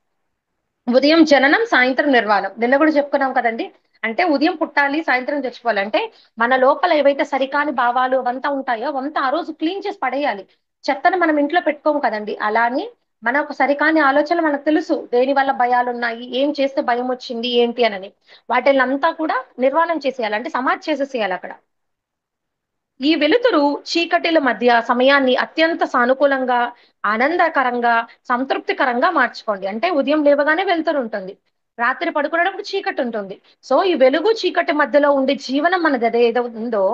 ఉదయం జననం, సాయంత్రం నిర్వాణం. నిన్న కూడా చెప్పుకున్నాం కదండీ! అంటే ఉదయం పుట్టాలి, సాయంత్రం చచ్చిపోవాలి. అంటే మన లోపల ఏవైతే సరికాని భావాలు అవంతా ఉంటాయో, అవంతా ఆ రోజు క్లీన్ చేసి పడేయాలి. చెత్తను మనం ఇంట్లో పెట్టుకోము కదండీ! అలా అని మనకు సరికాని ఆలోచనలు మనకు తెలుసు. దేని వల్ల భయాలున్నాయి, ఏం చేస్తే భయమొచ్చింది, ఏంటి అనని. వాటిల్నంతా కూడా నిర్వాణం చేసేయాలి. అంటే సమాధి చేసేసేయాలక్కడ. ఈ వెలుతురు చీకటిల మధ్య సమయాన్ని అత్యంత సానుకూలంగా, ఆనందకరంగా, సంతృప్తికరంగా మార్చుకోండి. అంటే ఉదయం లేవగానే వెలుతురుంటుంది. రాత్రి పడుకునేటప్పుడు చీకటుంటుంది. సో, ఈ వెలుగు, చీకటి మధ్యలో ఉండే జీవనం మనదేదో ఉందో,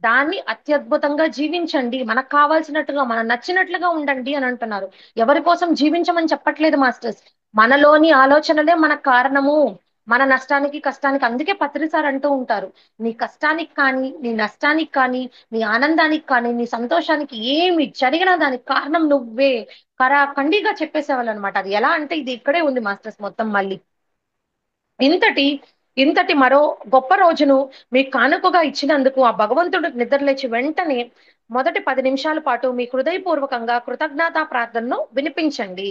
దాన్ని అత్యద్భుతంగా జీవించండి. మనకు కావాల్సినట్టుగా, మనం నచ్చినట్లుగా ఉండండి అనంటున్నారు. ఎవరి కోసం జీవించమని చెప్పట్లేదు మాస్టర్స్. మనలోని ఆలోచనలే మనకు కారణము. మన నష్టానికి, కష్టానికి అందుకే పత్రి సార్ అంటూ ఉంటారు. నీ కష్టానికి కానీ, నీ నష్టానికి కానీ, నీ ఆనందానికి కానీ, నీ సంతోషానికి ఏమి జరిగినా దానికి కారణం నువ్వే. ఖరాఖండిగా చెప్పేసేవాళ్ళనమాట. అది ఎలా అంటే ఇది ఇక్కడే ఉంది మాస్టర్స్ మొత్తం మళ్ళీ. ఇంతటి ఇంతటి మరో గొప్ప రోజును మీకు కానుకగా ఇచ్చినందుకు ఆ భగవంతుడు నిద్రలేచి వెంటనే మొదటి 10 నిమిషాల పాటు మీ హృదయపూర్వకంగా కృతజ్ఞతా ప్రార్థనను వినిపించండి.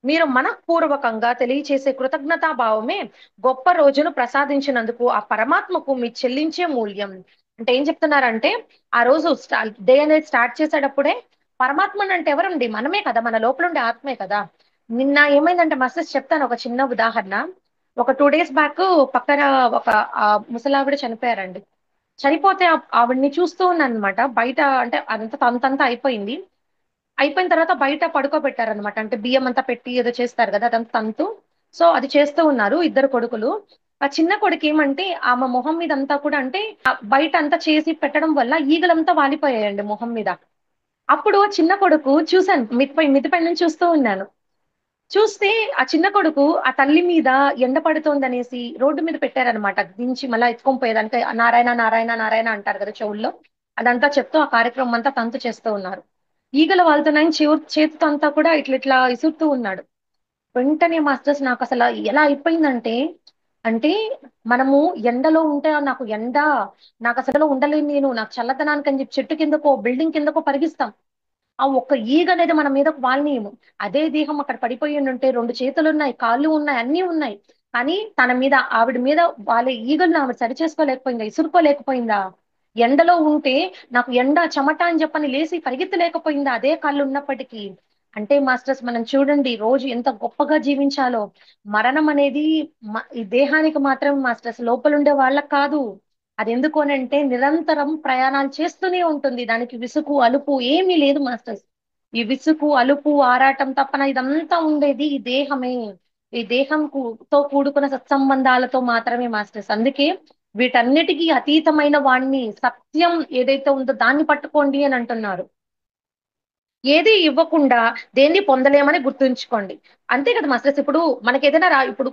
మీరు మనఃపూర్వకంగా తెలియచేసే కృతజ్ఞతా భావమే గొప్ప రోజును ప్రసాదించినందుకు ఆ పరమాత్మకు మీ చెల్లించే మూల్యం. అంటే ఏం చెప్తున్నారంటే ఆ రోజు డే అనేది స్టార్ట్ చేసేటప్పుడే పరమాత్మని అంటే ఎవరండి? మనమే కదా! మన లోపల ఉండే ఆత్మే కదా! నిన్న ఏమైందంటే మాస్టర్స్ చెప్తాను ఒక చిన్న ఉదాహరణ. ఒక 2 డేస్ బ్యాక్ పక్కన ఒక ముసలావిడ చనిపోయారండి. చనిపోతే ఆవిడని చూస్తూ ఉన్నానన్నమాట. బయట అంటే అంత తంతంతా అయిపోయింది. అయిపోయిన తర్వాత బయట పడుకోబెట్టారనమాట. అంటే బియ్యం అంతా పెట్టి ఏదో చేస్తారు గదా! అదంతా తంతు. సో, అది చేస్తూ ఉన్నారు. ఇద్దరు కొడుకులు. ఆ చిన్న కొడుకేమంటే ఆమె మొహం మీదంతా కూడా అంటే బయట అంతా చేసి పెట్టడం వల్ల ఈగలంతా వాలిపోయాయండి మొహం మీద. అప్పుడు చిన్న కొడుకు చూసాను. మిద్ది పై నుంచి చూస్తూ ఉన్నాను. చూస్తే ఆ చిన్న కొడుకు ఆ తల్లి మీద ఎండ పడుతోందనేసి రోడ్డు మీద పెట్టారనమాట. దించి మళ్ళా ఎత్తుకొని పోయేదానికి నారాయణ, నారాయణ, నారాయణ అంటారు గదా! చెవుల్లో. అదంతా చెప్తూ ఆ కార్యక్రమం అంతా తంతు చేస్తూ ఉన్నారు. ఈగలు వాలుతున్నాయని చేతితో అంతా కూడా ఇట్లిట్లా ఇసురుతూ ఉన్నాడు. వెంటనే మాస్టర్స్ నాకసల ఎలా అయిపోయిందంటే, అంటే మనము ఎండలో ఉంటే నాకు ఎండ, నాకసలు ఉండలేను నేను, నాకు చల్లదనానికని చెప్పి చెట్టు కిందకో, బిల్డింగ్ కిందకో పరిగిస్తాం. ఆ ఒక్క ఈగనేది మన మీదకు వాలనీయము. అదే దేహం అక్కడ పడిపోయి ఉండుంటే 2 చేతులున్నాయి, కాళ్ళు ఉన్నాయి, అన్నీ ఉన్నాయి. కానీ తన మీద ఆవిడ మీద వాలే ఈగలను ఆవిడ సరి చేసుకోలేకపోయిందా? ఇసురుకోలేకపోయిందా? ఎండలో ఉంటే నాకు ఎండ, చెమట అని చెప్పని లేసి పరిగెత్తలేకపోయిందా? అదే కాళ్ళున్నప్పటికీ. అంటే మాస్టర్స్ మనం చూడండి రోజు ఎంత గొప్పగా జీవించాలో. మరణం అనేది ఈ దేహానికి మాత్రమే మాస్టర్స్. లోపలుండే వాళ్ళకి కాదు. అదెందుకు అనంటే నిరంతరం ప్రయాణాలు చేస్తూనే ఉంటుంది. దానికి విసుగు, అలుపు ఏమీ లేదు మాస్టర్స్. ఈ విసుగు, అలుపు, ఆరాటం, తపన ఇదంతా ఉండేది ఈ దేహమే. ఈ తో కూడుకున్న సత్సంబంధాలతో మాత్రమే మాస్టర్స్. అందుకే వీటన్నిటికీ అతీతమైన వాణ్ణి సత్యం ఏదైతే ఉందో దాన్ని పట్టుకోండి అని అంటున్నారు. ఏది ఇవ్వకుండా దేన్ని పొందలేమని గుర్తుంచుకోండి. అంతే కదా మాస్టర్స్. ఇప్పుడు మనకేదైనా ఇప్పుడు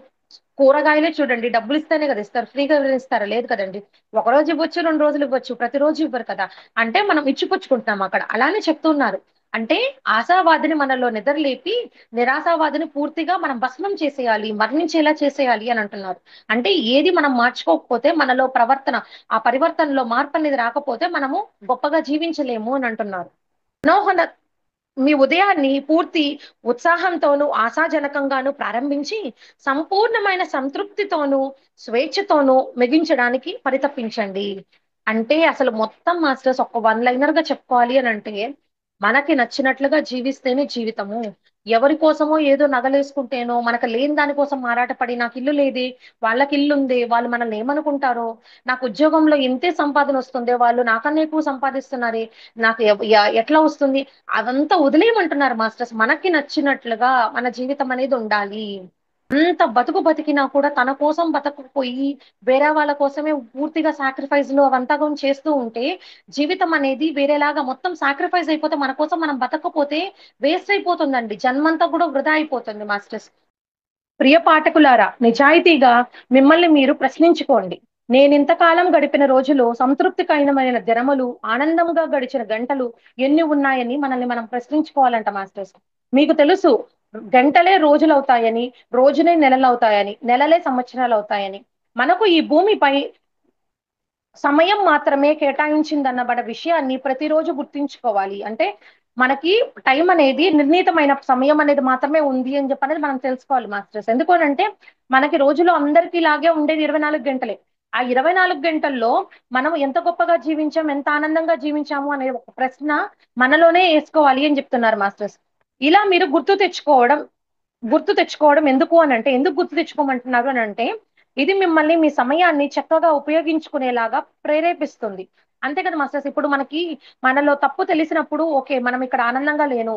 కూరగాయలే చూడండి. డబ్బులిస్తేనే కదా ఇస్తారు. ఫ్రీగా ఎవరైనా ఇస్తారా? లేదు కదండీ. ఒకరోజు ఇవ్వచ్చు, 2 రోజులు ఇవ్వచ్చు. ప్రతిరోజు ఇవ్వరు కదా! అంటే మనం ఇచ్చిపుచ్చుకుంటున్నాం అక్కడ. అలానే చెప్తున్నారు. అంటే ఆశావాదిని మనలో నిద్రలేపి, నిరాశావాదిని పూర్తిగా మనం భస్మం చేసేయాలి. మరణించేలా చేసేయాలి అని అంటున్నారు. అంటే ఏది మనం మార్చుకోకపోతే మనలో ఆ పరివర్తనలో మార్పనేది రాకపోతే మనము గొప్పగా జీవించలేము అని అంటున్నారు. మనోహన మీ ఉదయాన్ని పూర్తి ఉత్సాహంతోనూ, ఆశాజనకంగాను ప్రారంభించి, సంపూర్ణమైన సంతృప్తితోనూ, స్వేచ్ఛతోనూ ముగించడానికి పరితపించండి. అంటే అసలు మొత్తం మాస్టర్స్ ఒక వన్ లైనర్‌గా చెప్పుకోవాలి అనంటే, మనకి నచ్చినట్లుగా జీవిస్తేనే జీవితము. ఎవరి కోసమో ఏదో నగలేసుకుంటేనో, మనకు లేని దాని కోసం ఆరాటపడి నాకిల్లు లేదే, వాళ్ళకిల్లుందే, వాళ్ళు మనల్ని ఏమనుకుంటారో, నాకు ఉద్యోగంలో ఇంతే సంపాదనొస్తుందే, వాళ్ళు నాకన్నా ఎక్కువ సంపాదిస్తున్నారే, నాకు ఎట్లా వస్తుంది? అదంతా వదిలేయమంటున్నారు మాస్టర్స్. మనకి నచ్చినట్లుగా మన జీవితం అనేది ఉండాలి. అంత బతుకు బతికినా కూడా తన కోసం బతకకపోయి, వేరే వాళ్ళ కోసమే పూర్తిగా సాక్రిఫైస్‌లు అవంతా గాని చేస్తూ ఉంటే, జీవితం అనేది వేరేలాగా మొత్తం సాక్రిఫైస్ అయిపోతే మన కోసం మనం బతకకపోతే వేస్ట్ అయిపోతుందండి. జన్మంతా కూడా వృధా అయిపోతుంది మాస్టర్స్. ప్రియ పాఠకులారా, నిజాయితీగా మిమ్మల్ని మీరు ప్రశ్నించుకోండి. నేనింతకాలం గడిపిన రోజులు సంతృప్తికరమైన దినములు, ఆనందంగా గడిచిన గంటలు ఎన్ని ఉన్నాయని మనల్ని మనం ప్రశ్నించుకోవాలంట మాస్టర్స్. మీకు తెలుసు గంటలే రోజులవుతాయని, రోజులే నెలలవుతాయని, నెలలే సంవత్సరాలవుతాయని. మనకు ఈ భూమిపై సమయం మాత్రమే కేటాయించిందన్నబడ విషయాన్ని ప్రతిరోజు గుర్తుంచుకోవాలి. అంటే మనకి టైం అనేది నిర్ణీతమైన సమయం అనేది మాత్రమే ఉంది అని చెప్పనేది మనం తెలుసుకోవాలి మాస్టర్స్. ఎందుకు అనంటే మనకి రోజులో అందరికీ లాగే ఉండేది 24 గంటలే. ఆ 24 గంటల్లో మనం ఎంత గొప్పగా జీవించాం, ఎంత ఆనందంగా జీవించాము అనే ఒక ప్రశ్న మనలోనే యేసుకోవాలి అని చెప్తున్నారు మాస్టర్స్. ఇలా మీరు గుర్తు తెచ్చుకోవడం ఎందుకు అనంటే, ఎందుకు గుర్తు తెచ్చుకోమంటున్నారు అనంటే, ఇది మిమ్మల్ని మీ సమయాన్ని చక్కగా ఉపయోగించుకునేలాగా ప్రేరేపిస్తుంది. అంతే కదా మాస్టర్స్. ఇప్పుడు మనలో తప్పు తెలిసినప్పుడు ఓకే. మనం ఇక్కడ ఆనందంగా లేను.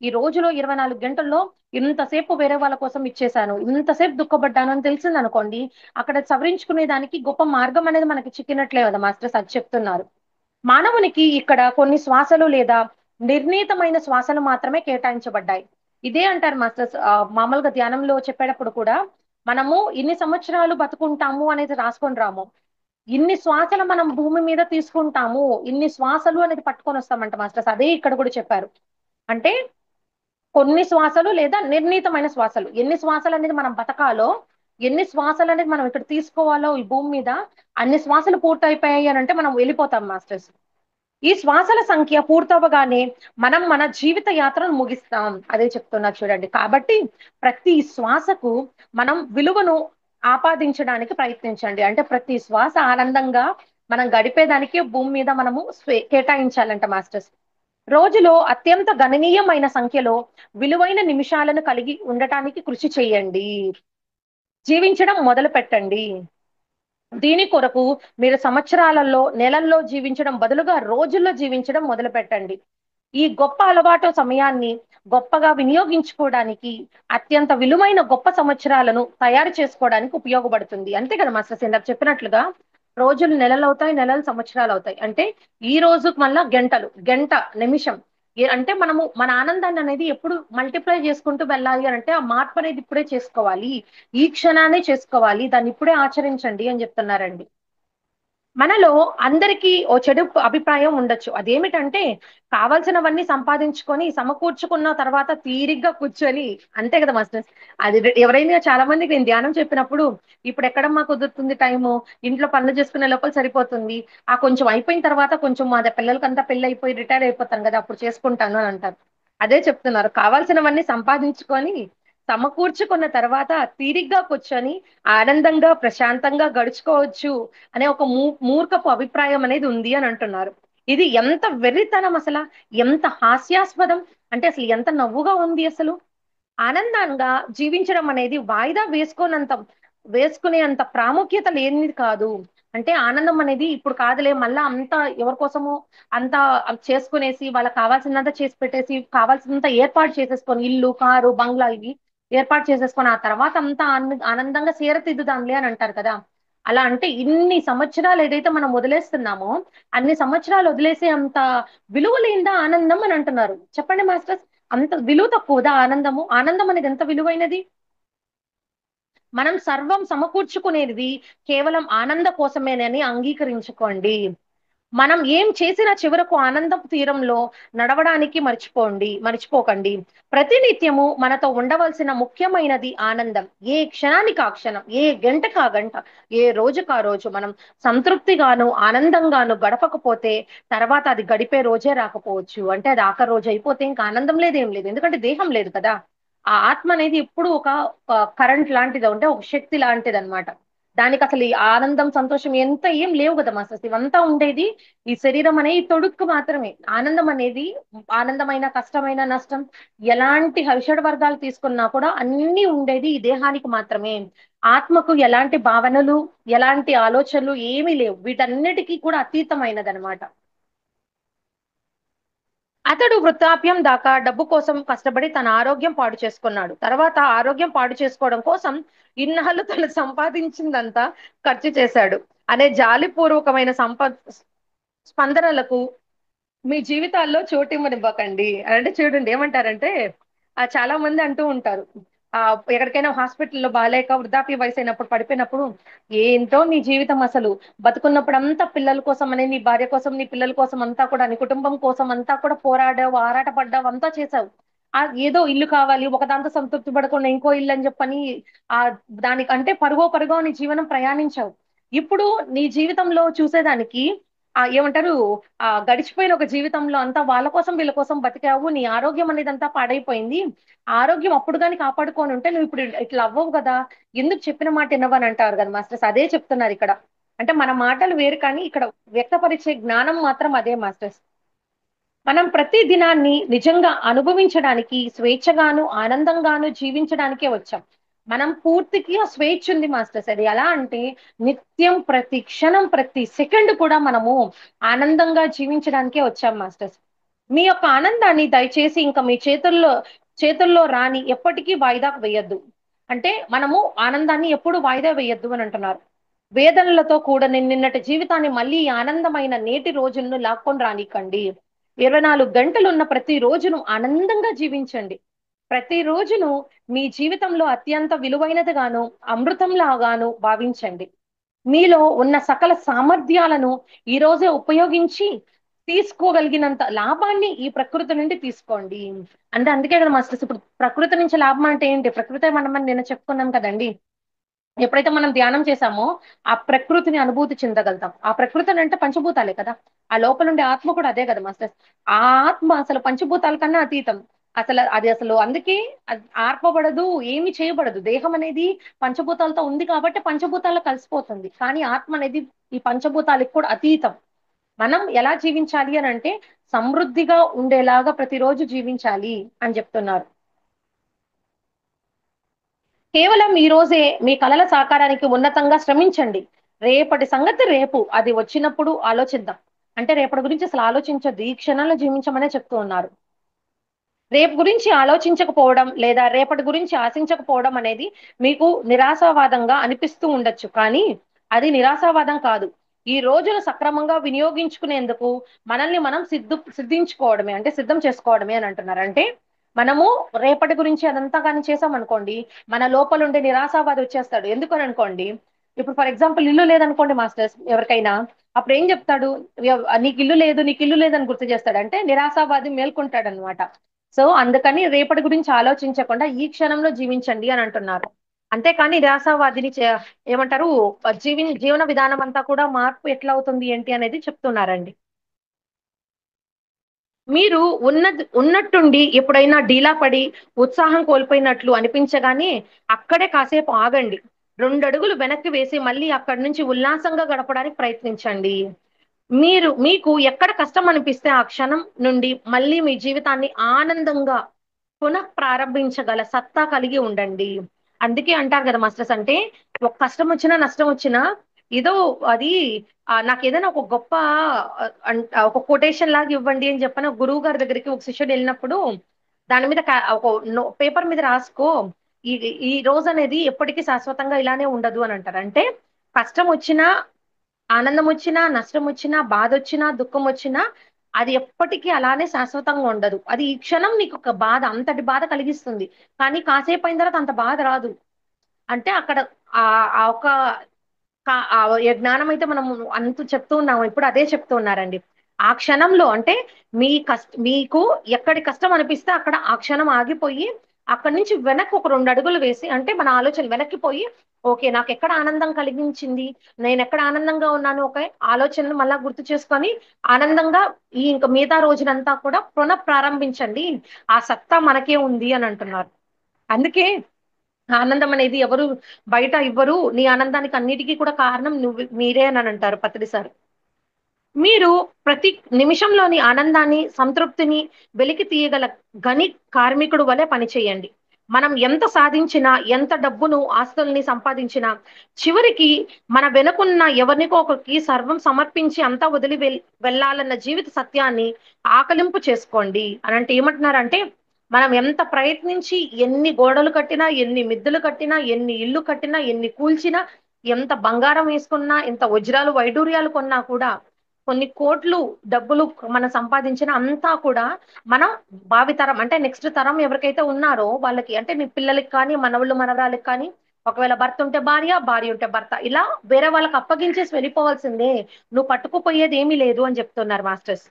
ఈ రోజులో 24 గంటల్లో ఇంతసేపు వేరే వాళ్ళ కోసం ఇచ్చేసాను. ఇంతసేపు దుఃఖపడ్డాను అని తెలిసిందనుకోండి, అక్కడ సవరించుకునే దానికి గొప్ప మార్గం అనేది మనకి చిక్కినట్లే కదా మాస్టర్స్ అది చెప్తున్నారు. మానవునికి ఇక్కడ కొన్ని శ్వాసలు లేదా నిర్ణీతమైన శ్వాసలు మాత్రమే కేటాయించబడ్డాయి. ఇదే అంటారు మాస్టర్స్. మామూలుగా ధ్యానంలో చెప్పేటప్పుడు కూడా మనము ఇన్ని సంవత్సరాలు బతుకుంటాము అనేది రాసుకొని రాము. ఇన్ని శ్వాసలు మనం భూమి మీద తీసుకుంటాము. ఇన్ని శ్వాసలు అనేది పట్టుకొని వస్తామంట మాస్టర్స్. అదే ఇక్కడ కూడా చెప్పారు. అంటే కొన్ని శ్వాసలు లేదా నిర్ణీతమైన శ్వాసలు. ఎన్ని శ్వాసలు అనేది మనం బతకాలో, ఎన్ని శ్వాసలు అనేది మనం ఇక్కడ తీసుకోవాలో ఈ భూమి మీద అన్ని శ్వాసలు పూర్తయిపోయాయి అనంటే మనం వెళ్ళిపోతాం మాస్టర్స్. ఈ శ్వాసల సంఖ్య పూర్తవగానే మనం మన జీవిత యాత్రను ముగిస్తాం. అదే చెప్తున్నా చూడండి. కాబట్టి ప్రతి శ్వాసకు మనం విలువను ఆపాదించడానికి ప్రయత్నించండి. అంటే ప్రతి శ్వాస ఆనందంగా మనం గడిపేదానికి భూమి మీద మనము కేటాయించాలంట మాస్టర్స్. రోజులో అత్యంత గణనీయమైన సంఖ్యలో విలువైన నిమిషాలను కలిగి ఉండటానికి కృషి చేయండి. జీవించడం మొదలు పెట్టండి. దీని కొరకు మీరు సంవత్సరాలలో, నెలల్లో జీవించడం బదులుగా రోజుల్లో జీవించడం మొదలుపెట్టండి. ఈ గొప్ప అలవాటు సమయాన్ని గొప్పగా వినియోగించుకోవడానికి అత్యంత విలువైన గొప్ప సంవత్సరాలను తయారు చేసుకోవడానికి ఉపయోగపడుతుంది. అంతే కదా మాస్టర్స్ ఇందాక చెప్పినట్లుగా రోజులు నెలలవుతాయి, నెలలు సంవత్సరాలవుతాయి. అంటే ఈ రోజుకి మళ్ళా గంటలు, గంట, నిమిషం. అంటే మనము మన ఆనందాన్ని అనేది ఎప్పుడు మల్టిప్లై చేసుకుంటూ వెళ్ళాలి అనంటే ఆ మార్పు అనేది ఇప్పుడే చేసుకోవాలి. ఈ క్షణాన్నే చేసుకోవాలి. దాన్ని ఇప్పుడే ఆచరించండి అని చెప్తున్నారండి. మనలో అందరికీ ఓ చెడు అభిప్రాయం ఉండొచ్చు. అదేమిటంటే కావాల్సినవన్నీ సంపాదించుకొని, సమకూర్చుకున్న తర్వాత తీరిగ్గా కూర్చొని అంతే కదా మాస్టర్స్. అది ఎవరైనా చాలా మందికి నేను ధ్యానం చెప్పినప్పుడు, "ఇప్పుడెక్కడమ్మా కుదురుతుంది టైము. ఇంట్లో పనులు చేసుకునే లోపల సరిపోతుంది. ఆ కొంచెం అయిపోయిన తర్వాత కొంచెం మా పిల్లలకంతా పెళ్లయిపోయి రిటైర్ అయిపోతాను గదా! అప్పుడు చేసుకుంటాను" అని అంటారు. అదే చెప్తున్నారు. కావాల్సినవన్నీ సంపాదించుకొని, సమకూర్చుకున్న తర్వాత తీరిగ్గా కూర్చొని, ఆనందంగా, ప్రశాంతంగా గడుచుకోవచ్చు అనే ఒక మూర్ఖపు అభిప్రాయం అనేది ఉంది అని అంటున్నారు. ఇది ఎంత వెర్రితనం అసల! ఎంత హాస్యాస్పదం! అంటే అసలు ఎంత నవ్వుగా ఉంది అసలు. ఆనందంగా జీవించడం అనేది వాయిదా వేసుకునేంత ప్రాముఖ్యత లేనిది కాదు. అంటే ఆనందం అనేది ఇప్పుడు కాదులే మళ్ళా అంతా ఎవరి కోసమో అంతా చేసుకునేసి వాళ్ళకి కావాల్సిందంతా చేసి పెట్టేసి, కావాల్సినంత ఏర్పాటు చేసేసుకొని ఇల్లు, కారు, బంగ్లా ఇవి ఏర్పాటు చేసేసుకొని ఆ తర్వాత అంతా ఆనందంగా తీరతిద్దుదాంలే అని అంటారు కదా! అలా అంటే ఇన్ని సంవత్సరాలు ఏదైతే మనం వదిలేస్తున్నామో, అన్ని సంవత్సరాలు వదిలేసే అంత విలువ లేనిదా ఆనందం అని అంటున్నారు. చెప్పండి మాస్టర్స్. అంత విలువ తక్కువదా ఆనందము? ఆనందం అనేది ఎంత విలువైనది? మనం సర్వం సమకూర్చుకునేది కేవలం ఆనంద కోసమేనని అంగీకరించుకోండి. మనం ఏం చేసినా చివరకు ఆనందపు తీరంలో నడవడానికి మర్చిపోకండి. ప్రతినిత్యము మనతో ఉండవలసిన ముఖ్యమైనది ఆనందం. ఏ క్షణానికి ఆ క్షణం, ఏ గంటకి ఆ గంట, ఏ రోజుకి ఆ రోజు మనం సంతృప్తిగాను, ఆనందంగాను గడపకపోతే తర్వాత అది గడిపే రోజే రాకపోవచ్చు. అంటే అది ఆఖరి రోజు అయిపోతే ఇంకా ఆనందం లేదు, ఏం లేదు. ఎందుకంటే దేహం లేదు కదా! ఆ ఆత్మ అనేది ఎప్పుడు ఒక కరెంట్ లాంటిది. అంటే ఒక శక్తి లాంటిదన్నమాట. దానికసలు ఈ ఆనందం, సంతోషం ఎంత ఏం లేవు కదా మాస్టర్స్. ఇవంతా ఉండేది ఈ శరీరం అనే ఈ తొడుక్కు మాత్రమే. ఆనందం అనేది ఆనందమైన, కష్టమైన, నష్టం ఎలాంటి హర్షడ్ వర్గాలు తీసుకున్నా కూడా అన్నీ ఉండేది ఈ దేహానికి మాత్రమే. ఆత్మకు ఎలాంటి భావనలు, ఎలాంటి ఆలోచనలు ఏమీ లేవు. వీటన్నిటికి కూడా అతీతమైనదనమాట. అతడు వృద్ధాప్యం దాకా డబ్బు కోసం కష్టపడి తన ఆరోగ్యం పాడు చేసుకున్నాడు. తర్వాత ఆరోగ్యం పాడు చేసుకోవడం కోసం ఇన్నాళ్ళు తను సంపాదించిందంతా ఖర్చు చేశాడు అనే జాలిపూర్వకమైన స్పందనలకు మీ జీవితాల్లో చోటివ్వనివ్వకండి. అంటే చూడండి ఏమంటారంటే చాలా మంది అంటూ ఉంటారు. ఎక్కడికైనా హాస్పిటల్‌లో బాలేక వృద్ధాప్య వయసైనప్పుడు పడిపోయినప్పుడు, "ఏంటో నీ జీవితం అసలు. బతుకున్నప్పుడంతా పిల్లల కోసమని, నీ భార్య కోసం, నీ పిల్లల కోసం అంతా కూడా, నీ కుటుంబం కోసం అంతా కూడా పోరాడావు, ఆరాటపడ్డావు, అంతా చేశావు. ఏదో ఇల్లు కావాలి, ఒకదాంతో సంతృప్తి పడకుండా ఇంకో ఇల్లు అని చెప్పని ఆహ్, దానికంటే పరుగో పరుగో నీ జీవనం ప్రయాణించావు. ఇప్పుడు నీ జీవితంలో చూసేదానికి ఏమంటారు గడిచిపోయిన ఒక జీవితంలో అంతా వాళ్ళ కోసం వీళ్ళ కోసం బతికావు. నీ ఆరోగ్యం అనేదంతా పాడైపోయింది. ఆరోగ్యం అప్పుడు గాని కాపాడుకోనుంటే నువ్వు ఇప్పుడు ఇట్లా అవ్వవు గదా! ఎందుకు చెప్పిన మాట ఇనవని అంటారు గదా మాస్టర్స్. అదే చెప్తున్నారిక్కడ. అంటే మన మాటలు వేరు కానీ ఇక్కడ వ్యక్తపరిచే జ్ఞానం మాత్రం అదే మాస్టర్స్. మనం ప్రతి దినాన్ని నిజంగా అనుభవించడానికి, స్వేచ్ఛగాను, ఆనందంగాను జీవించడానికే వచ్చాం. మనం పూర్తిగా స్వేచ్ఛ ఉంది మాస్టర్స్. అది ఎలా అంటే నిత్యం, ప్రతి క్షణం, ప్రతి సెకండ్ కూడా మనము ఆనందంగా జీవించడానికే వచ్చాం మాస్టర్స్. మీ యొక్క ఆనందాన్ని దయచేసి ఇంకా మీ చేతుల్లో రాని ఎప్పటికీ వాయిదా వేయొద్దు. అంటే మనము ఆనందాన్ని ఎప్పుడు వాయిదా వేయొద్దు అని అంటున్నారు. వేదనలతో కూడని నిన్నటి జీవితాన్ని మళ్ళీ ఈ ఆనందమైన నేటి రోజులను లాక్కొని రానీకండి. 24 గంటలున్న ప్రతి రోజును ఆనందంగా జీవించండి. ప్రతి రోజును మీ జీవితంలో అత్యంత విలువైనదిగాను, అమృతంలాగాను భావించండి. మీలో ఉన్న సకల సామర్థ్యాలను ఈ రోజే ఉపయోగించి తీసుకోగలిగినంత లాభాన్ని ఈ ప్రకృతి నుండి తీసుకోండి. అంటే అందుకే కదా మాస్టర్స్ ఇప్పుడు ప్రకృతి నుంచి లాభం అంటే ఏంటి? ప్రకృతే మనమని నిన్న చెప్పుకున్నాం కదండీ! ఎప్పుడైతే మనం ధ్యానం చేశామో, ఆ ప్రకృతిని అనుభూతి చెందగలుగుతాం. ఆ ప్రకృతిని అంటే పంచభూతాలే కదా! ఆ లోపలుండే ఆత్మ కూడా అదే కదా మాస్టర్స్. ఆ ఆత్మ అసలు పంచభూతాల కన్నా అతీతం. అది అసలు అందుకే ఆర్పబడదు, ఏమి చేయబడదు. దేహం అనేది పంచభూతాలతో ఉంది కాబట్టి పంచభూతాల్లో కలిసిపోతుంది. కానీ ఆత్మ అనేది ఈ పంచభూతాలకు కూడా అతీతం. మనం ఎలా జీవించాలి అనంటే, సమృద్ధిగా ఉండేలాగా ప్రతిరోజు జీవించాలి అని చెప్తున్నారు. కేవలం ఈ రోజే మీ కలల సాకారానికి ఉన్నతంగా శ్రమించండి. రేపటి సంగతి రేపు. అది వచ్చినప్పుడు ఆలోచిద్దాం. అంటే రేపటి గురించి అసలు ఆలోచించొద్దు. ఈ క్షణంలో జీవించమనే చెప్తూ ఉన్నారు. రేపు గురించి ఆలోచించకపోవడం లేదా రేపటి గురించి ఆశించకపోవడం అనేది మీకు నిరాశావాదంగా అనిపిస్తూ ఉండొచ్చు. కానీ అది నిరాశావాదం కాదు. ఈ రోజును సక్రమంగా వినియోగించుకునేందుకు మనల్ని మనం సిద్ధించుకోవడమే. అంటే సిద్ధం చేసుకోవడమే అని అంటున్నారు. అంటే మనము రేపటి గురించి అదంతా గాని చేసామనుకోండి, మన లోపలుండే నిరాశావాది వచ్చేస్తాడు. ఎందుకని అనుకోండి, ఇప్పుడు ఫర్ ఎగ్జాంపుల్ ఇల్లు లేదనుకోండి మాస్టర్స్ ఎవరికైనా, అప్పుడేం చెప్తాడు? నీకిల్లు లేదని గుర్తు చేస్తాడు. అంటే నిరాశావాది మేల్కొంటాడనమాట. సో, అందుకని రేపటి గురించి ఆలోచించకుండా ఈ క్షణంలో జీవించండి అని అంటున్నారు. అంతేకాని నిరాశావాదిని ఏమంటారు జీవన విధానం అంతా కూడా మార్పు ఎట్లా అవుతుంది ఏంటి అనేది చెప్తున్నారండి. మీరు ఉన్నట్టుండి ఎప్పుడైనా డీలా పడి, ఉత్సాహం కోల్పోయినట్లు అనిపించగానే అక్కడే కాసేపు ఆగండి. 2 అడుగులు వెనక్కి వేసి మళ్ళీ అక్కడి నుంచి ఉల్లాసంగా గడపడానికి ప్రయత్నించండి. మీకు ఎక్కడ కష్టం అనిపిస్తే ఆ క్షణం నుండి మళ్ళీ మీ జీవితాన్ని ఆనందంగా పునః ప్రారంభించగల సత్తా కలిగి ఉండండి. అందుకే అంటారు కదా మాస్టర్స్ అంటే, ఒక కష్టం వచ్చినా, నష్టం వచ్చినా ఏదో అది నాకేదైనా ఒక గొప్ప ఒక కొటేషన్ లాగా ఇవ్వండి అని చెప్పని ఒక గురువు గారి దగ్గరికి ఒక శిష్యుడు వెళ్ళినప్పుడు, దాని మీద ఒక పేపర్ మీద రాసుకో. ఈ ఈ రోజనేది ఎప్పటికీ శాశ్వతంగా ఇలానే ఉండదు అని అంటారు. అంటే కష్టం వచ్చినా ఆనందమొచ్చినా, నష్టమొచ్చినా, బాధొచ్చినా, దుఃఖమొచ్చినా అది ఎప్పటికీ అలానే శాశ్వతంగా ఉండదు. అది ఈ క్షణం నీకొక బాధ, అంతటి బాధ కలిగిస్తుంది. కానీ కాసేపయిన తర్వాత అంత బాధ రాదు. అంటే అక్కడ ఆ ఒక ఏ జ్ఞానమైతే మనము అంతు చెప్తూ ఉన్నామో ఇప్పుడు అదే చెప్తూ ఉన్నారండి. ఆ క్షణంలో అంటే మీకు ఎక్కడి కష్టం అనిపిస్తే అక్కడ ఆ క్షణం ఆగిపోయి, అక్కడి నుంచి వెనక్కి ఒక 2 అడుగులు వేసి అంటే మన ఆలోచన వెనక్కిపోయి, ఓకే. నాకెక్కడ ఆనందం కలిగించింది, నేనెక్కడ ఆనందంగా ఉన్నాను, ఒక ఆలోచనలు మళ్ళా గుర్తు చేసుకొని, ఆనందంగా ఇంక మిగతా రోజునంతా కూడా పునః ప్రారంభించండి. ఆ సత్తా మనకే ఉంది అని అంటున్నారు. అందుకే ఆనందం అనేది ఎవరు బయట ఇవ్వరు. నీ ఆనందానికి అన్నిటికి కూడా కారణం మీరే అని అంటారు పత్రి సార్. మీరు ప్రతి నిమిషంలోని ఆనందాన్ని, సంతృప్తిని వెలికి తీయగల గని కార్మికుడు వలె పనిచేయండి. మనం ఎంత సాధించినా, ఎంత డబ్బును, ఆస్తుల్ని సంపాదించినా, చివరికి మన వెనకున్న ఎవరినికో ఒకరికి సర్వం సమర్పించి అంతా వదిలి వెళ్ళాలన్న జీవిత సత్యాన్ని ఆకలింపు చేసుకోండి. అనంటే ఏమంటున్నారంటే, మనం ఎంత ప్రయత్నించి, ఎన్ని గోడలు కట్టినా, ఎన్ని మిద్దెలు కట్టినా, ఎన్ని ఇల్లు కట్టినా, ఎన్ని కూల్చినా, ఎంత బంగారం వేసుకున్నా, ఎంత వజ్రాలు, వైడూర్యాలు కొన్నా కూడా కొన్ని కోట్లు డబ్బులు మనం సంపాదించిన అంతా కూడా మనం భావితరం అంటే నెక్స్ట్ తరం ఎవరికైతే ఉన్నారో వాళ్ళకి అంటే మీ పిల్లలకి కానీ, మనవళ్ళు, మనవరాళ్ళకి కానీ ఒకవేళ భర్త ఉంటే భార్య, భార్య ఉంటే భర్త ఇలా వేరే వాళ్ళకి అప్పగించేసి వెళ్ళిపోవాల్సిందే. నువ్వు పట్టుకుపోయేది ఏమీ లేదు అని చెప్తున్నారు మాస్టర్స్.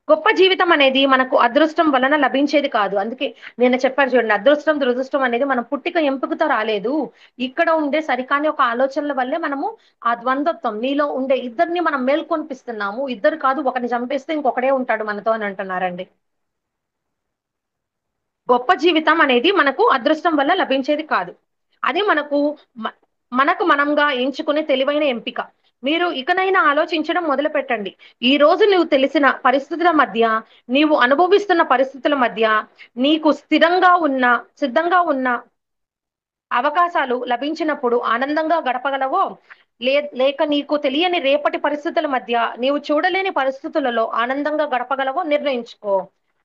గొప్ప జీవితం అనేది మనకు అదృష్టం వలన లభించేది కాదు. అందుకే నేను చెప్పాను చూడండి. అదృష్టం, దురదృష్టం అనేది మనం పుట్టిక ఎంపికతో రాలేదు. ఇక్కడ ఉండే సరికాని ఒక ఆలోచనల వల్లే మనము ఆ ద్వంద్వత్వం నీలో ఉండే ఇద్దరిని మనం మేల్కొల్పిస్తున్నాము. ఇద్దరు కాదు ఒకడిని చంపేస్తే ఇంకొకడే ఉంటాడు మనతో అని అంటున్నారండి. గొప్ప జీవితం అనేది మనకు అదృష్టం వల్ల లభించేది కాదు. అది మనకు మ మనకు మనంగా ఎంచుకునే తెలివైన ఎంపిక. మీరు ఇకనైనా ఆలోచించడం మొదలుపెట్టండి. ఈరోజు నువ్వు తెలిసిన పరిస్థితుల మధ్య, నీవు అనుభవిస్తున్న పరిస్థితుల మధ్య, నీకు సిద్ధంగా ఉన్న అవకాశాలు లభించినప్పుడు ఆనందంగా గడపగలవో, లేక నీకు తెలియని రేపటి పరిస్థితుల మధ్య నీవు చూడలేని పరిస్థితులలో ఆనందంగా గడపగలవో నిర్ణయించుకో.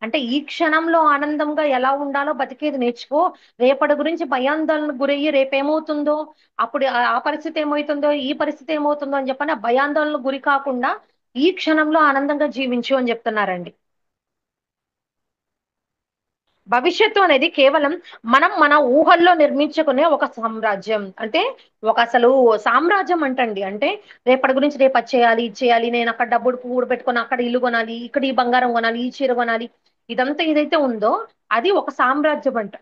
అంటే ఈ క్షణంలో ఆనందంగా ఎలా ఉండాలో బతికేది నేర్చుకో. రేపటి గురించి భయాందోళనకు గురయ్యి రేపేమవుతుందో, అప్పుడు ఆ పరిస్థితి ఏమవుతుందో, ఈ పరిస్థితి ఏమవుతుందో అని చెప్పని ఆ భయాందోళనకు గురి కాకుండా ఈ క్షణంలో ఆనందంగా జీవించు అని చెప్తున్నారండి. భవిష్యత్తు అనేది కేవలం మనం మన ఊహల్లో నిర్మించుకునే ఒక సామ్రాజ్యం. అంటే ఒక అసలు సామ్రాజ్యం అంటండి. అంటే రేపటి గురించి రేపు అది చేయాలి, ఇది చేయాలి. నేనక్కడ డబ్బులు కూడబెట్టుకొని అక్కడ ఇల్లు కొనాలి, ఇక్కడ ఈ బంగారం కొనాలి, ఈ చీర కొనాలి. ఇదంతా ఏదైతే ఉందో అది ఒక సామ్రాజ్యం అంట.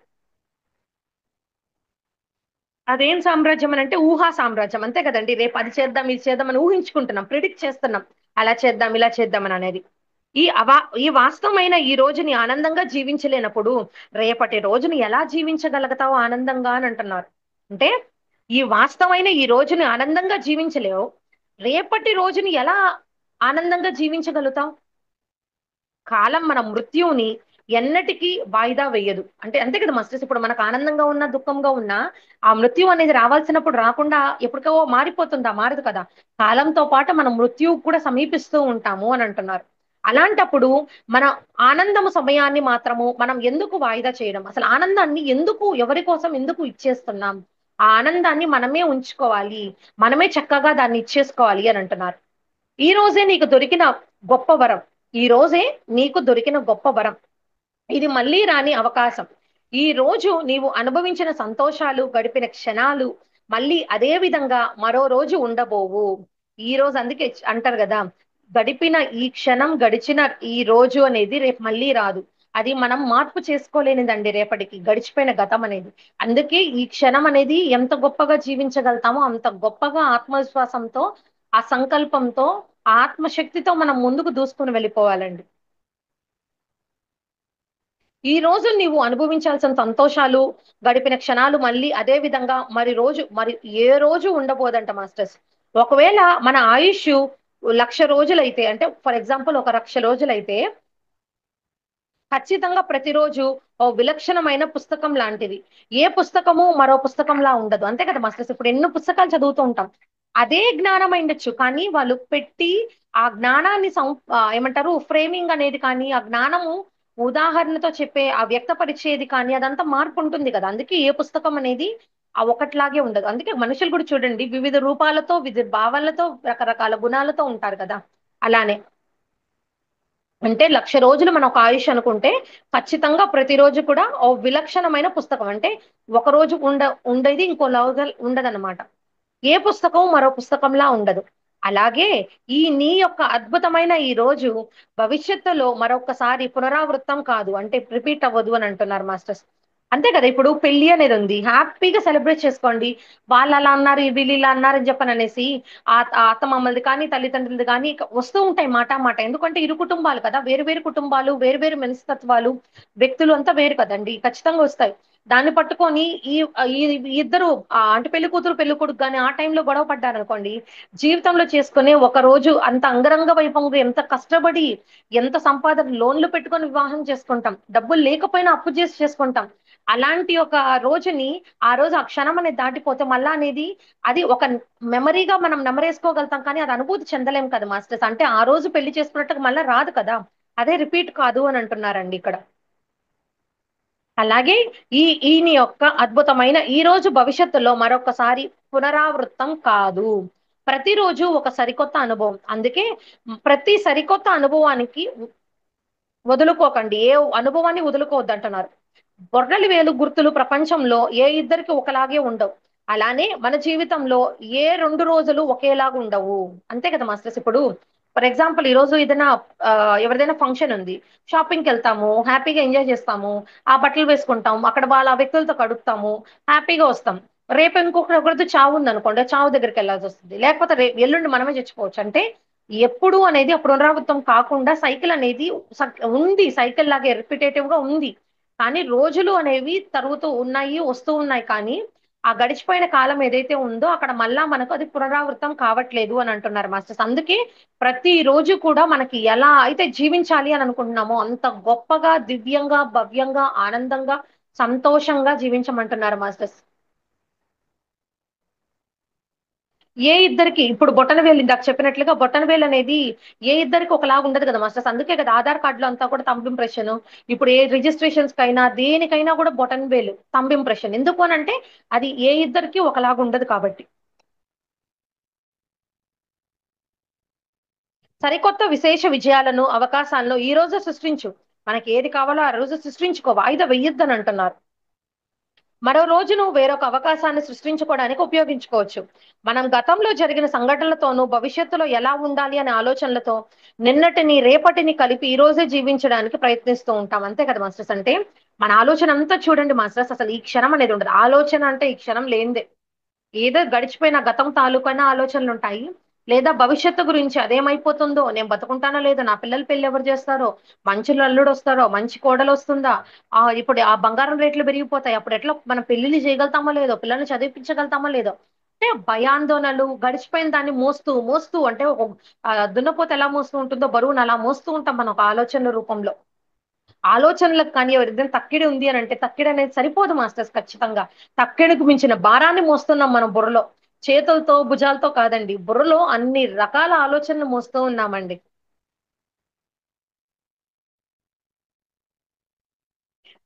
అదేం సామ్రాజ్యం అనంటే ఊహా సామ్రాజ్యం. అంతే కదండీ! రేపు అది చేద్దాం, ఇది చేద్దాం అని ఊహించుకుంటున్నాం. ప్రిడిక్ట్ చేస్తున్నాం. అలా చేద్దాం, ఇలా చేద్దాం అనేది. ఈ అవా ఈ వాస్తవమైన ఈ రోజుని ఆనందంగా జీవించలేనప్పుడు, రేపటి రోజుని ఎలా జీవించగలుగుతావు ఆనందంగా అని అంటున్నారు. అంటే ఈ వాస్తవమైన ఈ రోజుని ఆనందంగా జీవించలేవు. రేపటి రోజుని ఎలా ఆనందంగా జీవించగలుగుతావు? కాలం మన మృత్యువుని ఎన్నటికీ వాయిదా వేయదు. అంటే అంతే కదా మాస్టర్స్. ఇప్పుడు మనకు ఆనందంగా ఉన్నా, దుఃఖంగా ఉన్నా, ఆ మృత్యువు అనేది రావాల్సినప్పుడు రాకుండా ఎప్పటికో మారిపోతుందా? మారదు కదా! కాలంతో పాటు మనం మృత్యువుకు కూడా సమీపిస్తూ ఉంటాము అని అంటున్నారు. అలాంటప్పుడు మన ఆనందము సమయాన్ని మాత్రము మనం ఎందుకు వాయిదా చేయడం? అసలు ఆనందాన్ని ఎందుకు, ఎవరి కోసం ఎందుకు ఇచ్చేస్తున్నాం? ఆ ఆనందాన్ని మనమే ఉంచుకోవాలి. మనమే చక్కగా దాన్ని ఇచ్చేసుకోవాలి అని అంటున్నారు. ఈ రోజే నీకు దొరికిన గొప్ప వరం. ఈ రోజే నీకు దొరికిన గొప్ప వరం. ఇది మళ్ళీ రాని అవకాశం. ఈ రోజు నీవు అనుభవించిన సంతోషాలు, గడిపిన క్షణాలు మళ్ళీ అదే విధంగా మరో రోజు ఉండబోవు. ఈ రోజు అందుకే అంటారు గదా! గడిపిన ఈ క్షణం, గడిచిన ఈ రోజు అనేది రేపు మళ్ళీ రాదు. అది మనం మార్పు చేసుకోలేనిదండి రేపటికి. గడిచిపోయిన గతం అనేది. అందుకే ఈ క్షణం అనేది ఎంత గొప్పగా జీవించగలుగుతామో అంత గొప్పగా ఆత్మవిశ్వాసంతో, ఆ సంకల్పంతో, ఆ ఆత్మశక్తితో మనం ముందుకు దూసుకొని వెళ్ళిపోవాలండి. ఈ రోజు నీవు అనుభవించాల్సిన సంతోషాలు, గడిపిన క్షణాలు మళ్ళీ అదే విధంగా మరి ఏ రోజు ఉండబోదంట మాస్టర్స్. ఒకవేళ మన ఆయుష్షు 1,00,000 రోజులైతే అంటే ఫర్ ఎగ్జాంపుల్ ఒక 1,00,000 రోజులైతే ఖచ్చితంగా ప్రతిరోజు ఓ విలక్షణమైన పుస్తకం లాంటిది. ఏ పుస్తకము మరో పుస్తకంలా ఉండదు. అంతే కదా మాస్టర్స్. ఇప్పుడు ఎన్నో పుస్తకాలు చదువుతూ ఉంటాం. అదే జ్ఞానం అయ్యుండొచ్చు. కానీ వాళ్ళు పెట్టి ఆ జ్ఞానాన్ని ఏమంటారు ఫ్రేమింగ్ అనేది కానీ, ఆ జ్ఞానము ఉదాహరణతో చెప్పే ఆ వ్యక్తపరిచేది కానీ అదంతా మార్పు ఉంటుంది కదా! అందుకే ఏ పుస్తకం అనేది ఆ ఒకట్లాగే ఉండదు. అందుకే మనుషులు కూడా చూడండి వివిధ రూపాలతో, వివిధ భావాలతో, రకరకాల గుణాలతో ఉంటారు కదా! అలానే. అంటే 1,00,000 రోజులు మన ఒక ఆయుష్ అనుకుంటే, ఖచ్చితంగా ప్రతిరోజు కూడా ఓ విలక్షణమైన పుస్తకం. అంటే ఒకరోజు ఉండేది ఇంకో ఉండదనమాట. ఏ పుస్తకం మరో పుస్తకంలా ఉండదు. అలాగే నీ యొక్క అద్భుతమైన ఈ రోజు భవిష్యత్తులో మరొక్కసారి పునరావృతం కాదు. అంటే రిపీట్ అవ్వదు అని అంటున్నారు మాస్టర్స్. అంతే కదా! ఇప్పుడు పెళ్లి అనేదుంది. హ్యాపీగా సెలబ్రేట్ చేసుకోండి. వాళ్ళలా అన్నారు, వీళ్ళిలా అన్నారని చెప్పననేసి ఆ అత్తమామలది కానీ, తల్లిదండ్రులది కానీ వస్తూ ఉంటాయి మాట మాట. ఎందుకంటే ఇరు కుటుంబాలు కదా! వేరు వేరు కుటుంబాలు, వేరు వేరు మనస్తత్వాలు, వ్యక్తులు అంతా వేరు కదండీ! ఖచ్చితంగా వస్తాయి. దాన్ని పట్టుకొని ఈ ఈ ఈ ఇద్దరు అంటే పెళ్లి కూతురు, పెళ్లి కొడుకు గాని ఆ టైంలో గొడవ పడ్డారనుకోండి, జీవితంలో చేసుకునే ఒక రోజు అంత అంగరంగ వైభవంగా ఎంత కష్టపడి, ఎంత సంపాదన లోన్‌లు పెట్టుకొని వివాహం చేసుకుంటాం. డబ్బులు లేకపోయినా అప్పు చేసి చేసుకుంటాం. అలాంటి ఒక రోజుని, ఆ రోజు ఆ క్షణం అనేది దాటిపోతే మళ్ళా అనేది అది ఒక మెమరీగా మనం నెమరేసుకోగలుగుతాం కానీ, అది అనుభూతి చెందలేం కదా మాస్టర్స్. అంటే ఆ రోజు పెళ్లి చేసుకున్నట్టుగా మళ్ళా రాదు కదా! అదే రిపీట్ కాదు అని అంటున్నారండి ఇక్కడ. అలాగే ఈయన యొక్క అద్భుతమైన ఈ రోజు భవిష్యత్తులో మరొకసారి పునరావృతం కాదు. ప్రతిరోజు ఒక సరికొత్త అనుభవం. అందుకే ప్రతి సరికొత్త అనుభవానికి వదులుకోకండి. ఏ అనుభవాన్ని వదులుకోవద్దంటున్నారు. గొర్రెలు వేలు గుర్తులు ప్రపంచంలో ఏ ఇద్దరికి ఒకలాగే ఉండవు. అలానే మన జీవితంలో ఏ 2 రోజులు ఒకేలాగా ఉండవు. అంతే కదా మాస్టర్స్ ఇప్పుడు ఫర్ ఎగ్జాంపుల్ ఈరోజు ఏదైనా ఎవరిదైనా ఫంక్షన్ ఉంది. షాపింగ్‌కెళ్తాము. హ్యాపీగా ఎంజాయ్ చేస్తాము. ఆ బట్టలు వేసుకుంటాం. అక్కడ వాళ్ళ వ్యక్తులతో గడుపుతాము. హ్యాపీగా వస్తాం. రేపు ఇంకొకరిది చావుందనుకోండి. చావు దగ్గరికెళ్ళాల్సొస్తది. లేకపోతే ఎల్లుండి మనమే చచ్చిపోవచ్చు. అంటే ఎప్పుడు అనేది పునరావృతం కాకుండా సైకిల్ అనేది ఉంది. సైకిల్ లాగే రిపిటేటివ్‌గా ఉంది. కానీ రోజులు అనేవి తరుగుతూ ఉన్నాయి, వస్తూ ఉన్నాయి కానీ, ఆ గడిచిపోయిన కాలం ఏదైతే ఉందో అక్కడ మళ్ళా మనకు అది పునరావృతం కావట్లేదు అని అంటున్నారు మాస్టర్స్. అందుకే ప్రతి రోజు కూడా మనకి ఎలా అయితే జీవించాలి అని అనుకుంటున్నామో అంత గొప్పగా, దివ్యంగా, భవ్యంగా, ఆనందంగా, సంతోషంగా జీవించమంటున్నారు మాస్టర్స్. ఏ ఇద్దరికి ఇప్పుడు బొటనవేలు ఇందాక చెప్పినట్లుగా బొటనవేలనేది ఏ ఇద్దరికి ఒకలాగా ఉండదు కదా మాస్టర్స్. అందుకే కదా ఆధార్ కార్డ్‌లో అంతా కూడా థంబ్ ఇంప్రెషన్. ఇప్పుడు ఏ రిజిస్ట్రేషన్స్‌కైనా దేనికైనా కూడా బొటనవేలు థంబ్ ఇంప్రెషన్. ఎందుకు అనంటే అది ఏ ఇద్దరికి ఒకలాగా ఉండదు కాబట్టి. సరికొత్త విశేష విజయాలను, అవకాశాలను ఈ రోజే సృష్టించు. మనకి ఏది కావాలో ఆ రోజు సృష్టించుకో. వాయిదా వెయ్యొద్దని అంటున్నారు. మరో రోజు నువ్వు వేరొక అవకాశాన్ని సృష్టించుకోవడానికి ఉపయోగించుకోవచ్చు. మనం గతంలో జరిగిన సంఘటనలతోనూ, భవిష్యత్తులో ఎలా ఉండాలి అనే ఆలోచనలతో నిన్నటిని, రేపటిని కలిపి ఈ రోజే జీవించడానికి ప్రయత్నిస్తూ ఉంటాం. అంతే కదా మాస్టర్స్ అంటే, మన ఆలోచన అంతా చూడండి మాస్టర్స్ అసలు ఈ క్షణం అనేది ఉండదు. ఆలోచన అంటే ఈ క్షణం లేనిదే. ఏదో గడిచిపోయిన గతం తాలూకైన ఆలోచనలుంటాయి. లేదా భవిష్యత్తు గురించి అదేమైపోతుందో, నేను బతుకుంటానో లేదో, నా పిల్లల పెళ్లి ఎవరు జేస్తారో, మంచి అల్లుడొస్తారో, మంచి కోడలొస్తుందా, ఇప్పుడు ఆ బంగారం రేట్లు పెరిగిపోతాయి. అప్పుడెట్లా మనం పెళ్లిళ్లు చేయగలుగుతామో లేదో, పిల్లల్ని చదివిపించగలుగుతామో లేదో. అంటే భయాందోళనలు గడిచిపోయిన దాన్ని మోస్తూ, మోస్తూ అంటే ఒక దున్నపోత ఎలా మోస్తూ ఉంటుందో బరువును అలా మోస్తూ ఉంటాం మనం ఒక ఆలోచనల రూపంలో. ఆలోచనలకు కానీ ఎవరిదైనా తక్కిడి ఉంది అనంటే, తక్కిడనేది సరిపోదు మాస్టర్స్ ఖచ్చితంగా. తక్కిడికి మించిన భారాన్ని మోస్తున్నాం మనం బుర్రలో. చేతులతో, భుజాలతో కాదండి. బుర్రలో అన్ని రకాల ఆలోచనలు మోస్తూ ఉన్నామండి.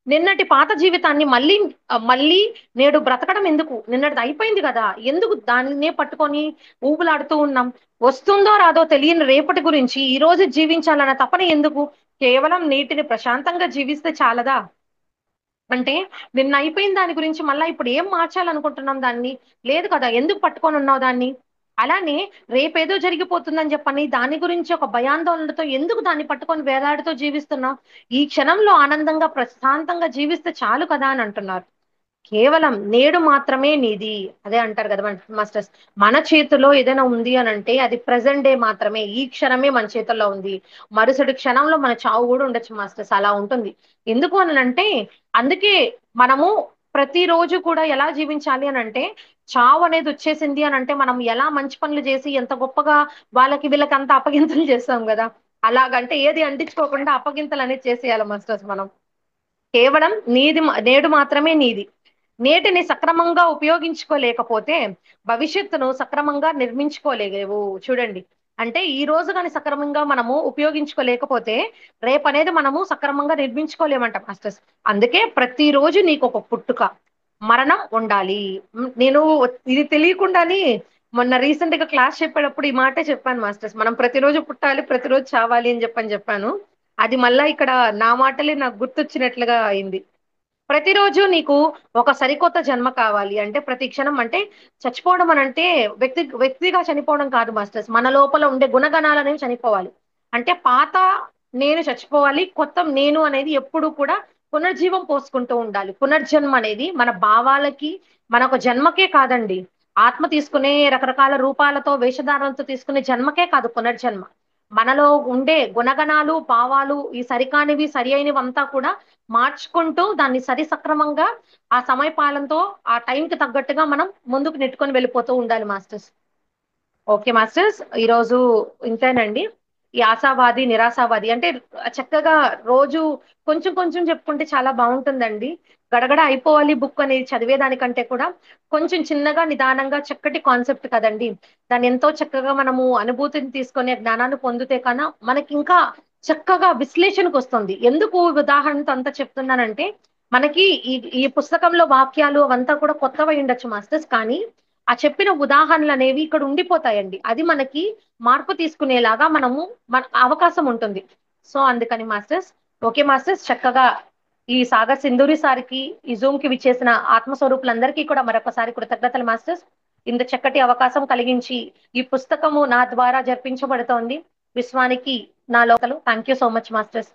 నిన్నటి పాత జీవితాన్ని మళ్ళీ నేడు బ్రతకడం ఎందుకు? నిన్నటిది అయిపోయింది గదా! ఎందుకు దాన్నే పట్టుకొని ఊగులాడుతూ ఉన్నాం? వస్తుందో రాదో తెలియని రేపటి గురించి ఈ రోజు జీవించాలన్న తపన ఎందుకు? కేవలం నీటిని ప్రశాంతంగా జీవిస్తే చాలదా? అంటే నిన్న అయిపోయిన దాని గురించి మళ్ళా ఇప్పుడు ఏం మార్చాలనుకుంటున్నాం దాన్ని? లేదు కదా! ఎందుకు పట్టుకొనున్నావు దాన్ని? అలానే రేపేదో జరిగిపోతుందని చెప్పని దాని గురించి ఒక భయాందోళనలతో ఎందుకు దాన్ని పట్టుకొని వేలాడుతూ జీవిస్తున్నావు? ఈ క్షణంలో ఆనందంగా ప్రశాంతంగా జీవిస్తే చాలు కదా! అని అంటున్నారు. కేవలం నేడు మాత్రమే నీది. అదే అంటారు గదా! మాస్టర్స్. మన చేతిలో ఏదైనా ఉంది అనంటే అది ప్రెజెంట్ డే మాత్రమే. ఈ క్షణమే మన చేతుల్లో ఉంది. మరుసటి క్షణంలో మన చావు గూడా ఉండొచ్చు మాస్టర్స్. అలా ఉంటుంది. ఎందుకు అనంటే అందుకే మనము ప్రతిరోజు కూడా ఎలా జీవించాలి అనంటే చావనేది వచ్చేసింది అనంటే మనం ఎలా మంచి పనులు జేసి ఎంత గొప్పగా వాళ్ళకి వీళ్ళకి అంత అప్పగింతలు చేస్తాం గదా! అలాగంటే ఏది అంటించుకోకుండా అప్పగింతలనేది చేసేయాలి మాస్టర్స్ మనం. కేవలం నేడు మాత్రమే నీది. నేటిని సక్రమంగా ఉపయోగించుకోలేకపోతే, భవిష్యత్తును సక్రమంగా నిర్మించుకోలేవు. చూడండి. అంటే ఈ రోజు గాని సక్రమంగా మనము ఉపయోగించుకోలేకపోతే, రేపనేది మనము సక్రమంగా నిర్మించుకోలేమంట మాస్టర్స్. అందుకే ప్రతిరోజు నీకొక పుట్టుక, మరణం ఉండాలి. నేను ఇది తెలియకుండానే మొన్న రీసెంట్‌గా క్లాస్ చెప్పేటప్పుడు ఈ మాటే చెప్పాను మాస్టర్స్. మనం ప్రతిరోజు పుట్టాలి, ప్రతిరోజు చావాలి అని చెప్పాను. అది మళ్ళా ఇక్కడ నా మాటలే నాకు గుర్తొచ్చినట్లుగా అయింది. ప్రతిరోజు నీకు ఒక సరికొత్త జన్మ కావాలి. అంటే ప్రతి క్షణం అంటే చచ్చిపోవడం అనంటే వ్యక్తిగా చనిపోవడం కాదు మాస్టర్స్. మన లోపల ఉండే గుణగణాలనేవి చనిపోవాలి. అంటే పాత నేను చచ్చిపోవాలి. కొత్త నేను అనేది ఎప్పుడు కూడా పునర్జీవం పోసుకుంటూ ఉండాలి. పునర్జన్మ అనేది మన భావాలకి, మన ఒక జన్మకే కాదండి. ఆత్మ తీసుకునే రకరకాల రూపాలతో, వేషధారణలతో తీసుకునే జన్మకే కాదు పునర్జన్మ. మనలో ఉండే గుణగణాలు, భావాలు ఈ సరికానివి, సరి అయినవంతా కూడా మార్చుకుంటూ దాన్ని సక్రమంగా ఆ సమయపాలనతో ఆ టైంకి తగ్గట్టుగా మనం ముందుకు నెట్టుకొని వెళ్ళిపోతూ ఉండాలి మాస్టర్స్. Okay masters. ఈరోజు ఇంతేనండి. ఈ ఆశావాది, నిరాశావాది అంటే చక్కగా రోజు కొంచెం కొంచెం చెప్పుకుంటే చాలా బావుంటుందండి. గడగడ అయిపోవాలి బుక్ అనేది చదివేదానికంటే కూడా కొంచెం చిన్నగా, నిదానంగా చక్కటి కాన్సెప్ట్ కదండీ! దాన్నెంతో చక్కగా మనము అనుభూతిని తీసుకొని జ్ఞానాన్ని పొందితే మనకింకా చక్కగా విశ్లేషణకొస్తుంది. ఎందుకు ఉదాహరణతో అంతా చెప్తున్నానంటే, మనకి ఈ ఈ పుస్తకంలో వాక్యాలు అవంతా కూడా కొత్తవయ్యుండొచ్చు మాస్టర్స్. కానీ ఆ చెప్పిన ఉదాహరణలనేవి ఇక్కడ ఉండిపోతాయండి. అది మనకి మార్పు తీసుకునేలాగా మన అవకాశం ఉంటుంది. సో, అందుకని మాస్టర్స్ ఓకే మాస్టర్స్ చక్కగా ఈ 'సాగర్ సింధూరి' సార్‌కి, ఈ జూమ్‌కి విచ్చేసిన ఆత్మస్వరూపులందరికీ కూడా మరొకసారి కృతజ్ఞతలు మాస్టర్స్. ఇంత చక్కటి అవకాశం కలిగించి, ఈ పుస్తకము నా ద్వారా జరిపించబడుతోంది. విశ్వానికి నా లోకలు. Thank you so much masters.